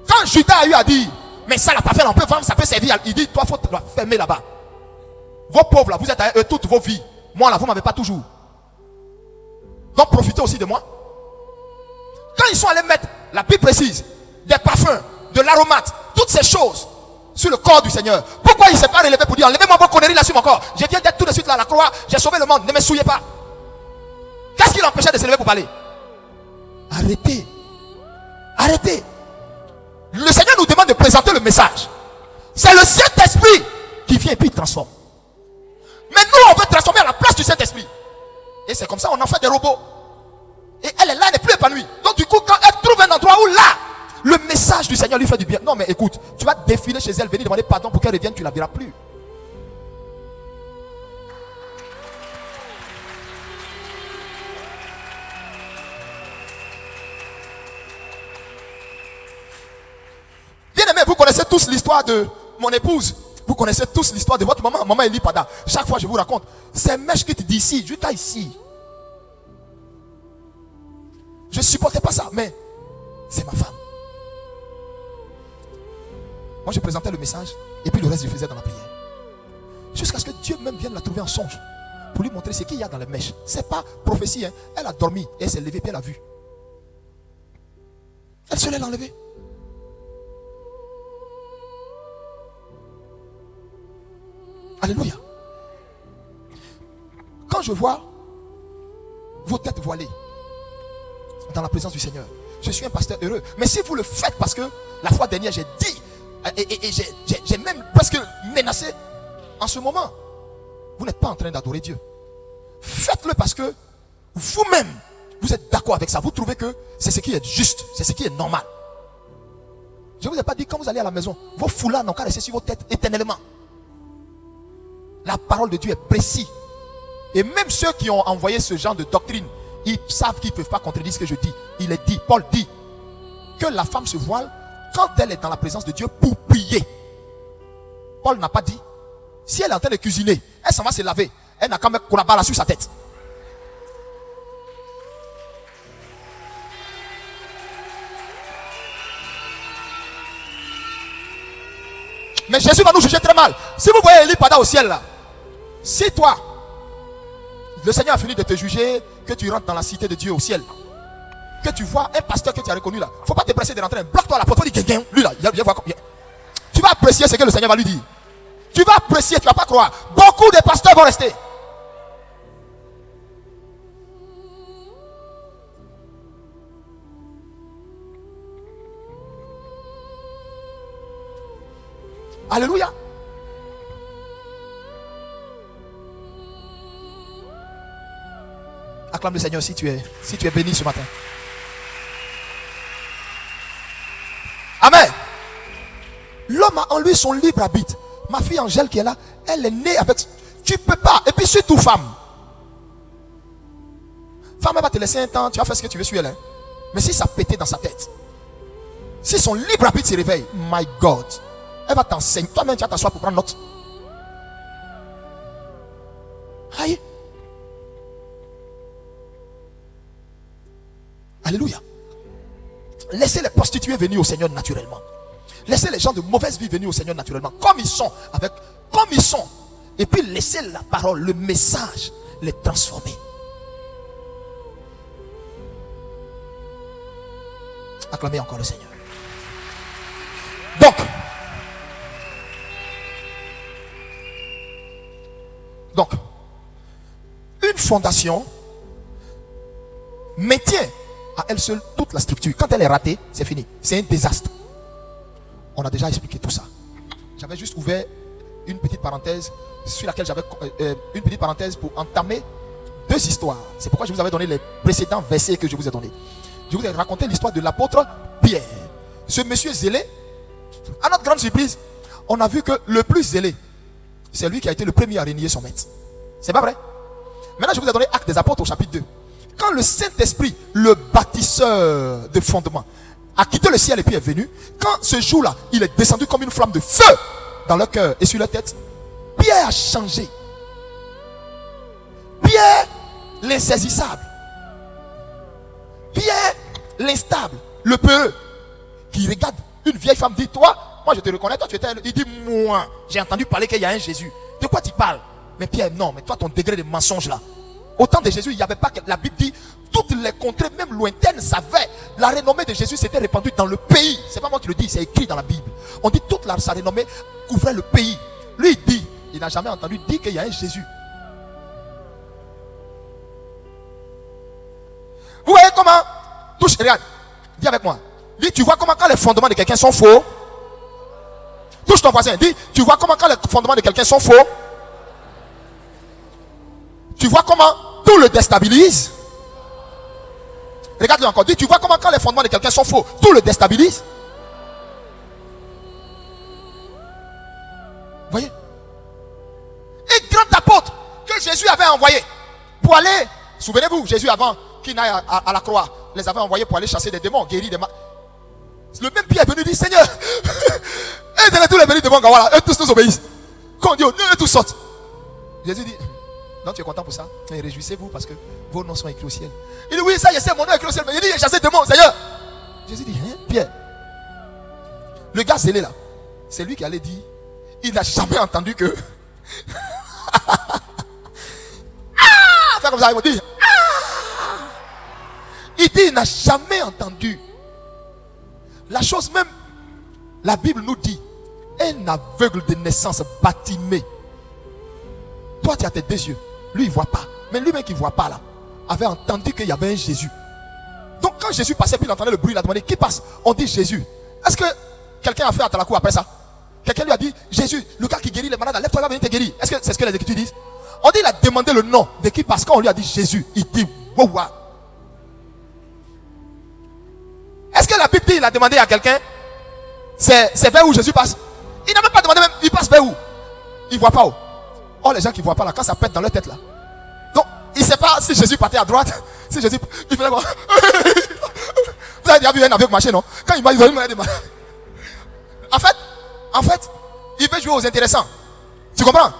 Quand Judas a eu à dire, mais ça la parfum on peut vendre, ça peut servir, il dit, toi faut te fermer là-bas. Vos pauvres là, vous êtes à eux toutes vos vies. Moi là, vous m'avez pas toujours. Donc profitez aussi de moi. Quand ils sont allés mettre, la Bible précise, des parfums, de l'aromate, toutes ces choses sur le corps du Seigneur, pourquoi il ne s'est pas relevé pour dire enlevez-moi vos conneries là sur mon corps? Je viens d'être tout de suite là à la croix, j'ai sauvé le monde, ne me souillez pas. Qu'est-ce qui l'empêchait de se lever pour parler? Arrêtez. Arrêtez. Le Seigneur nous demande de présenter le message. C'est le Saint-Esprit qui vient et puis il transforme. Mais nous on veut transformer à la place du Saint-Esprit. Et c'est comme ça on en fait des robots. Et elle est là, elle n'est plus épanouie. Donc du coup quand elle trouve un endroit où là le message du Seigneur lui fait du bien. Non mais écoute, tu vas défiler chez elle, venir demander pardon pour qu'elle revienne, tu ne la verras plus. Bien aimé, vous connaissez tous l'histoire de mon épouse. Vous connaissez tous l'histoire de votre maman. Maman Eli Pada. Chaque fois je vous raconte. C'est mèche qui te dit ici, je t'ai ici. Je ne supportais pas ça, mais c'est ma femme. Moi je présentais le message et puis le reste je faisais dans la prière. Jusqu'à ce que Dieu même vienne la trouver en songe pour lui montrer ce qu'il y a dans les mèches. C'est pas prophétie, hein. Elle a dormi et elle s'est levée puis elle a vu. Elle se l'est enlevée. Alléluia. Quand je vois vos têtes voilées dans la présence du Seigneur, je suis un pasteur heureux. Mais si vous le faites parce que la fois dernière j'ai dit et j'ai même presque menacé, en ce moment vous n'êtes pas en train d'adorer Dieu. Faites-le parce que vous-même vous êtes d'accord avec ça. Vous trouvez que c'est ce qui est juste, c'est ce qui est normal. Je ne vous ai pas dit quand vous allez à la maison, vos foulards n'ont qu'à rester sur vos têtes éternellement. La parole de Dieu est précise. Et même ceux qui ont envoyé ce genre de doctrine, ils savent qu'ils ne peuvent pas contredire ce que je dis. Il est dit, Paul dit que la femme se voile quand elle est dans la présence de Dieu pour prier. Paul n'a pas dit, si elle est en train de cuisiner, elle s'en va se laver, elle n'a qu'à mettre la balle sur sa tête. Mais Jésus va nous juger très mal. Si vous voyez Eli Pada au ciel là, si toi, le Seigneur a fini de te juger, que tu rentres dans la cité de Dieu au ciel, que tu vois un pasteur que tu as reconnu là, faut pas te presser de rentrer, bloque-toi à la porte, faut dire lui là, il va combien. Tu vas apprécier ce que le Seigneur va lui dire. Tu vas apprécier, tu vas pas croire. Beaucoup de pasteurs vont rester. Alléluia. Acclame le Seigneur si tu es béni ce matin. Amen. L'homme a en lui son libre arbitre. Ma fille Angèle qui est là, elle est née avec. Tu peux pas. Et puis surtout femme. Femme, elle va te laisser un temps, tu vas faire ce que tu veux sur elle. Hein. Mais si ça pétait dans sa tête, si son libre arbitre se réveille, my God, elle va t'enseigner. Toi-même, tu vas t'asseoir pour prendre note. Aïe. Alléluia. Laissez les prostituées venir au Seigneur naturellement. Laissez les gens de mauvaise vie venir au Seigneur naturellement. Comme ils sont. Comme ils sont. Et puis laissez la parole, le message, les transformer. Acclamez encore le Seigneur. Donc, une fondation maintient à elle seule toute la structure. Quand elle est ratée, c'est fini. C'est un désastre. On a déjà expliqué tout ça. J'avais juste ouvert une petite parenthèse sur laquelle j'avais une petite parenthèse pour entamer deux histoires. C'est pourquoi je vous avais donné les précédents versets que je vous ai donnés. Je vous ai raconté l'histoire de l'apôtre Pierre. Ce monsieur zélé, à notre grande surprise, on a vu que le plus zélé, c'est lui qui a été le premier à renier son maître. C'est pas vrai? Maintenant, je vous ai donné Actes des Apôtres au chapitre 2. Quand le Saint-Esprit, le bâtisseur de fondement, a quitté le ciel et puis est venu, quand ce jour-là, il est descendu comme une flamme de feu dans leur cœur et sur leur tête, Pierre a changé. Pierre, l'insaisissable. Pierre, l'instable, le peureux, qui regarde une vieille femme, dit, toi, moi je te reconnais, toi tu étais... Il dit, moi, j'ai entendu parler qu'il y a un Jésus. De quoi tu parles? Mais Pierre, non, mais toi ton degré de mensonge là. Au temps de Jésus, il n'y avait pas que... La Bible dit, toutes les contrées, même lointaines, savaient. La renommée de Jésus s'était répandue dans le pays. C'est pas moi qui le dis, c'est écrit dans la Bible. On dit toute sa renommée couvrait le pays. Lui, il dit, il n'a jamais entendu dire qu'il y a un Jésus. Vous voyez comment? Touche, regarde, dis avec moi. Dis, tu vois comment quand les fondements de quelqu'un sont faux? Touche ton voisin, dis, tu vois comment quand les fondements de quelqu'un sont faux? Tu vois comment tout le déstabilise? Regarde-le encore. Dis, tu vois comment quand les fondements de quelqu'un sont faux, tout le déstabilise? Voyez? Un grand apôtre que Jésus avait envoyé pour aller, souvenez-vous, Jésus avant qu'il n'aille à la croix, les avait envoyés pour aller chasser des démons, guérir des malades. Le même Pierre est venu dire, Seigneur, aidez tous les bénis démons, voilà, eux tous nous obéissent. Quand on dit, eux tous sortent. Jésus dit, non, tu es content pour ça? Mais réjouissez-vous parce que vos noms sont écrits au ciel. Il dit, oui, ça, je sais, mon nom est écrit au ciel. Mais il dit, j'ai chassé des démons, Seigneur. Jésus dit, hein, Pierre. Le gars zélé là, c'est lui qui allait dire, il n'a jamais entendu que. Faire comme ça, il m'a dit. Il dit, il n'a jamais entendu. La chose même, la Bible nous dit, un aveugle de naissance baptisé. Toi, tu as tes deux yeux. Lui, il ne voit pas. Mais lui-même qui ne voit pas là, avait entendu qu'il y avait un Jésus. Donc quand Jésus passait, puis il entendait le bruit, il a demandé, qui passe? On dit Jésus. Est-ce que quelqu'un a fait à la cour après ça? Quelqu'un lui a dit, Jésus, le gars qui guérit les malades, lève-toi, il va venir te guérir. Est-ce que c'est ce que les Écritures disent? On dit, il a demandé le nom de qui passe. Quand on lui a dit Jésus, il dit, wow, wow. Est-ce que la Bible dit, il a demandé à quelqu'un, c'est vers où Jésus passe? Il n'a même pas demandé, même, il passe vers où? Il ne voit pas où. Oh, les gens qui ne voient pas là, quand ça pète dans leur tête là. Donc, il ne sait pas si Jésus partait à droite, si Jésus, il faisait quoi? Vous avez déjà vu un aveugle marcher, non? Quand il va des malades. En fait, il veut jouer aux intéressants. Tu comprends?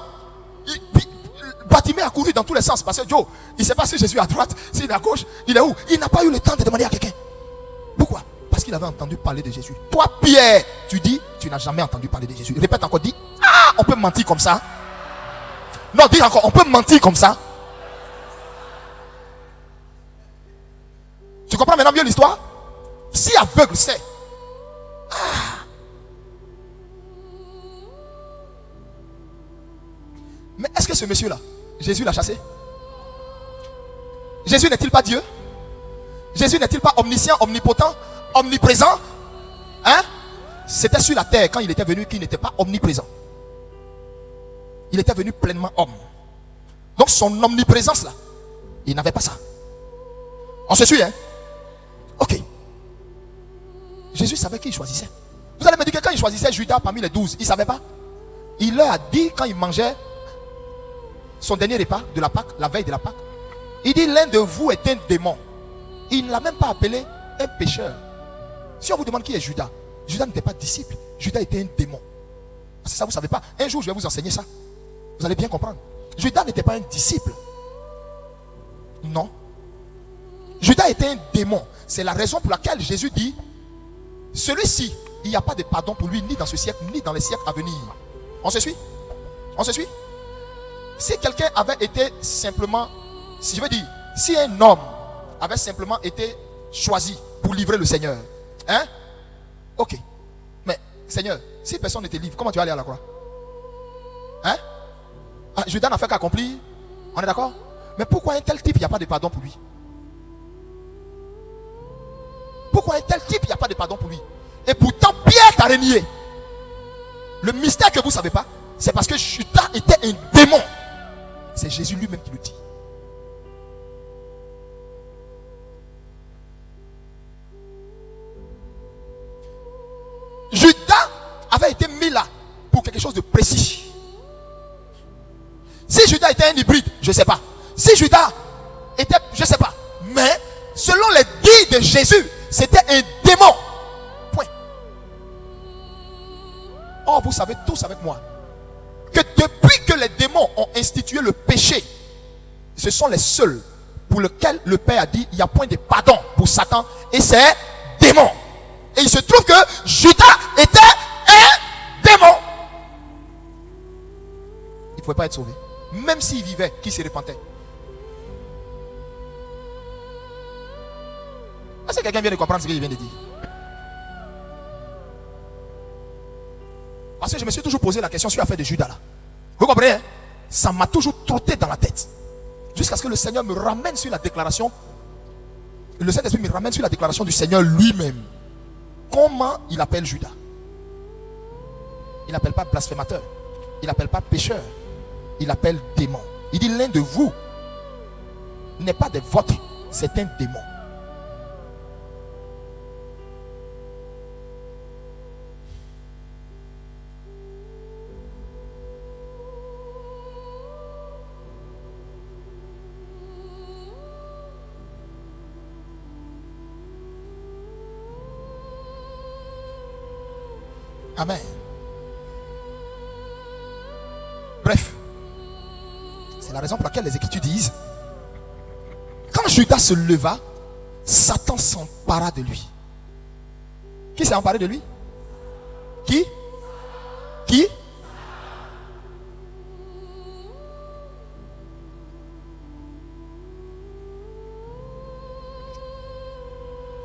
Bartimée a couru dans tous les sens parce que Joe, il ne sait pas si Jésus est à droite, s'il est à gauche, il est où? Il n'a pas eu le temps de demander à quelqu'un. Pourquoi? Parce qu'il avait entendu parler de Jésus. Toi, Pierre, tu dis, tu n'as jamais entendu parler de Jésus. Répète encore, dis, ah, on peut mentir comme ça. Non, dis encore, on peut mentir comme ça. Tu comprends maintenant mieux l'histoire? Si aveugle, c'est. Ah. Mais est-ce que ce monsieur-là, Jésus l'a chassé? Jésus n'est-il pas Dieu? Jésus n'est-il pas omniscient, omnipotent, omniprésent? Hein? C'était sur la terre quand il était venu qu'il n'était pas omniprésent. Il était venu pleinement homme. Donc son omniprésence là, il n'avait pas ça. On se suit, hein? Ok. Jésus savait qui il choisissait. Vous allez me dire que quand il choisissait Judas parmi les 12, il ne savait pas. Il leur a dit quand il mangeait son dernier repas de la Pâque, la veille de la Pâque, Il dit l'un de vous est un démon. Il ne l'a même pas appelé un pécheur. Si on vous demande qui est Judas, Judas n'était pas disciple. Judas était un démon. C'est ça, vous ne savez pas. Un jour, je vais vous enseigner ça. Vous allez bien comprendre. Judas n'était pas un disciple. Non. Judas était un démon. C'est la raison pour laquelle Jésus dit, celui-ci, il n'y a pas de pardon pour lui, ni dans ce siècle, ni dans les siècles à venir. On se suit? On se suit? Si quelqu'un avait été simplement, si je veux dire, si un homme avait simplement été choisi pour livrer le Seigneur, hein? Ok. Mais, Seigneur, si personne ne te livre, comment tu vas aller à la croix? Hein? Ah, Judas n'a fait qu'accomplir. On est d'accord? Mais pourquoi un tel type, il n'y a pas de pardon pour lui? Pourquoi un tel type, il n'y a pas de pardon pour lui? Et pourtant, Pierre t'a renié. Le mystère que vous ne savez pas, c'est parce que Judas était un démon. C'est Jésus lui-même qui le dit. Judas avait été mis là pour quelque chose de précis. Si Judas était un hybride, je ne sais pas. Si Judas était, je ne sais pas. Mais selon les dits de Jésus, c'était un démon. Point. Oh, vous savez tous avec moi que depuis que les démons ont institué le péché, ce sont les seuls pour lesquels le Père a dit il n'y a point de pardon pour Satan et c'est démon. Et il se trouve que Judas était un démon. Il ne pouvait pas être sauvé. Même s'il vivait, qui se repentait. Est-ce que quelqu'un vient de comprendre ce qu'il vient de dire? Parce que je me suis toujours posé la question sur l'affaire de Judas là. Vous comprenez, hein? Ça m'a toujours trotté dans la tête. Jusqu'à ce que le Seigneur me ramène sur la déclaration. Le Saint-Esprit me ramène sur la déclaration du Seigneur lui-même. Comment il appelle Judas? Il n'appelle pas blasphémateur. Il n'appelle pas pécheur. Il appelle démon. Il dit l'un de vous n'est pas des vôtres, c'est un démon. Amen. Bref, c'est la raison pour laquelle les Écritures disent, quand Judas se leva, Satan s'empara de lui. Qui s'est emparé de lui? Qui? Qui?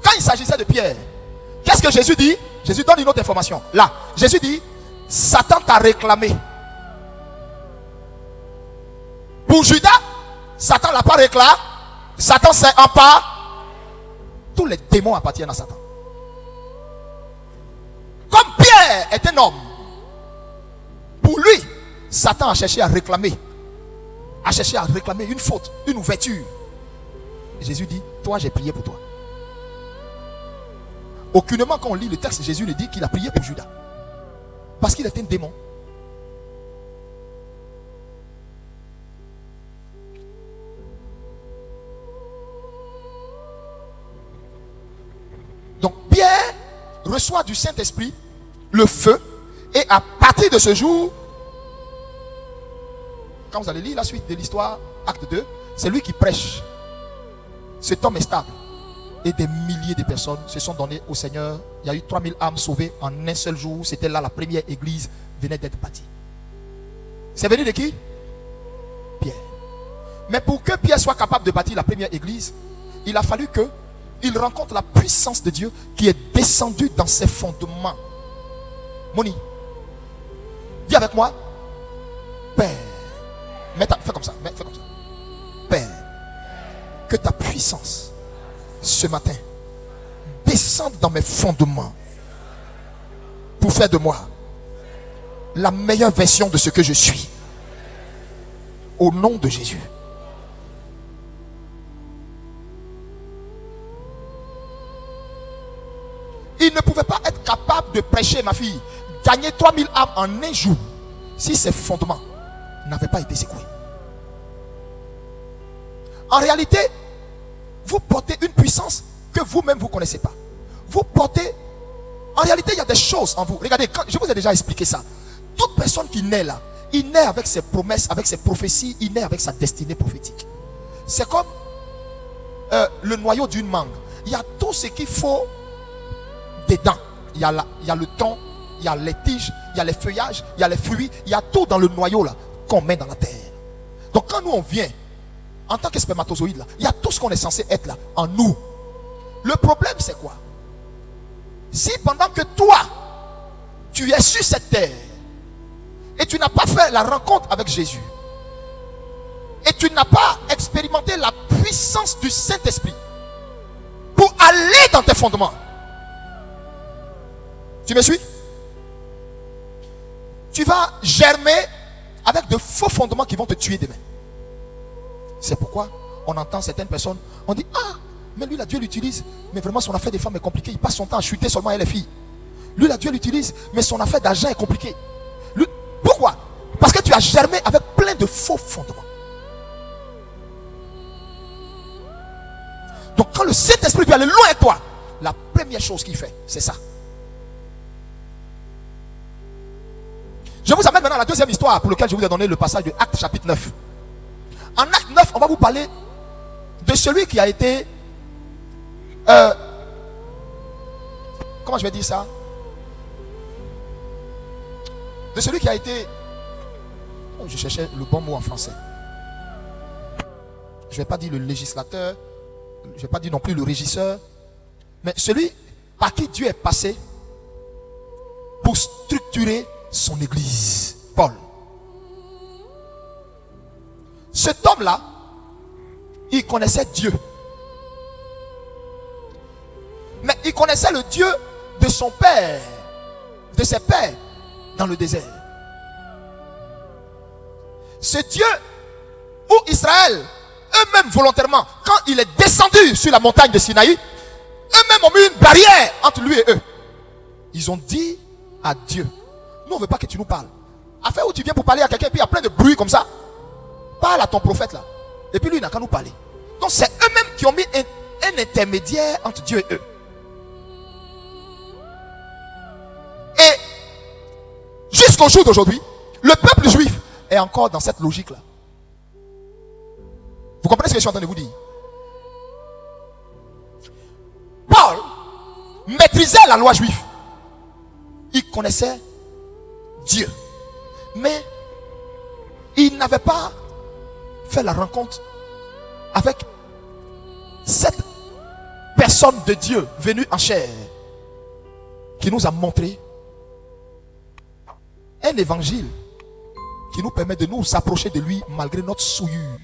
Quand il s'agissait de Pierre, qu'est-ce que Jésus dit? Jésus donne une autre information. Là, Jésus dit, Satan t'a réclamé. Pour Judas, Satan ne l'a pas réclamé. Satan s'est emparé. Tous les démons appartiennent à Satan. Comme Pierre est un homme, pour lui, Satan a cherché à réclamer. A cherché à réclamer une faute, une ouverture. Et Jésus dit, toi j'ai prié pour toi. Aucunement quand on lit le texte, Jésus ne dit qu'il a prié pour Judas. Parce qu'il était un démon. Donc Pierre reçoit du Saint-Esprit le feu. Et à partir de ce jour, quand vous allez lire la suite de l'histoire, acte 2, c'est lui qui prêche. Cet homme est stable. Et des milliers de personnes se sont données au Seigneur. Il y a eu 3000 âmes sauvées en un seul jour. C'était là la première église venait d'être bâtie. C'est venu de qui? Pierre. Mais pour que Pierre soit capable de bâtir la première église, il a fallu qu'il rencontre la puissance de Dieu qui est descendue dans ses fondements. Moni, dis avec moi, Père, fais comme ça, fais comme ça. Père, que ta puissance ce matin descende dans mes fondements pour faire de moi la meilleure version de ce que je suis. Au nom de Jésus. Il ne pouvait pas être capable de prêcher, ma fille, gagner 3000 âmes en un jour si ses fondements n'avaient pas été secoués. En réalité, vous portez une puissance que vous-même vous ne connaissez pas. Vous portez... En réalité, il y a des choses en vous. Regardez, je vous ai déjà expliqué ça. Toute personne qui naît là, il naît avec ses promesses, avec ses prophéties, il naît avec sa destinée prophétique. C'est comme le noyau d'une mangue. Il y a tout ce qu'il faut dedans. Il y a le tronc, il y a les tiges, il y a les feuillages, il y a les fruits, il y a tout dans le noyau là qu'on met dans la terre. Donc quand nous on vient en tant que spermatozoïde là, il y a tout ce qu'on est censé être là en nous. Le problème c'est quoi? Si pendant que toi tu es sur cette terre et tu n'as pas fait la rencontre avec Jésus et tu n'as pas expérimenté la puissance du Saint-Esprit pour aller dans tes fondements, tu me suis? Tu vas germer avec de faux fondements qui vont te tuer demain. C'est pourquoi on entend certaines personnes, on dit, ah, mais lui là Dieu l'utilise, mais vraiment son affaire des femmes est compliquée, il passe son temps à chuter seulement avec les filles. Lui là Dieu l'utilise, mais son affaire d'argent est compliquée. Pourquoi? Parce que tu as germé avec plein de faux fondements. Donc quand le Saint-Esprit peut aller loin avec toi, la première chose qu'il fait, c'est ça. Je vous amène maintenant à la deuxième histoire pour laquelle je vous ai donné le passage de Actes chapitre 9. En Acte 9, on va vous parler de celui qui a été... comment je vais dire ça? De celui qui a été... Oh, je cherchais le bon mot en français. Je ne vais pas dire le législateur, je ne vais pas dire non plus le régisseur, mais celui par qui Dieu est passé pour structurer son église. Paul. Cet homme-là, il connaissait Dieu. Mais il connaissait le Dieu de son père, de ses pères dans le désert. Ce Dieu où Israël, eux-mêmes volontairement, quand il est descendu sur la montagne de Sinaï, eux-mêmes ont mis une barrière entre lui et eux. Ils ont dit à Dieu, nous on ne veut pas que tu nous parles. Afin où tu viens pour parler à quelqu'un et puis il y a plein de bruit comme ça. Parle à ton prophète là. Et puis lui il n'a qu'à nous parler. Donc c'est eux-mêmes qui ont mis un intermédiaire entre Dieu et eux. Et jusqu'au jour d'aujourd'hui, le peuple juif est encore dans cette logique là. Vous comprenez ce que je suis en train de vous dire? Paul maîtrisait la loi juive. Il connaissait Dieu. Mais il n'avait pas fait la rencontre avec cette personne de Dieu venue en chair qui nous a montré un évangile qui nous permet de nous approcher de lui malgré notre souillure.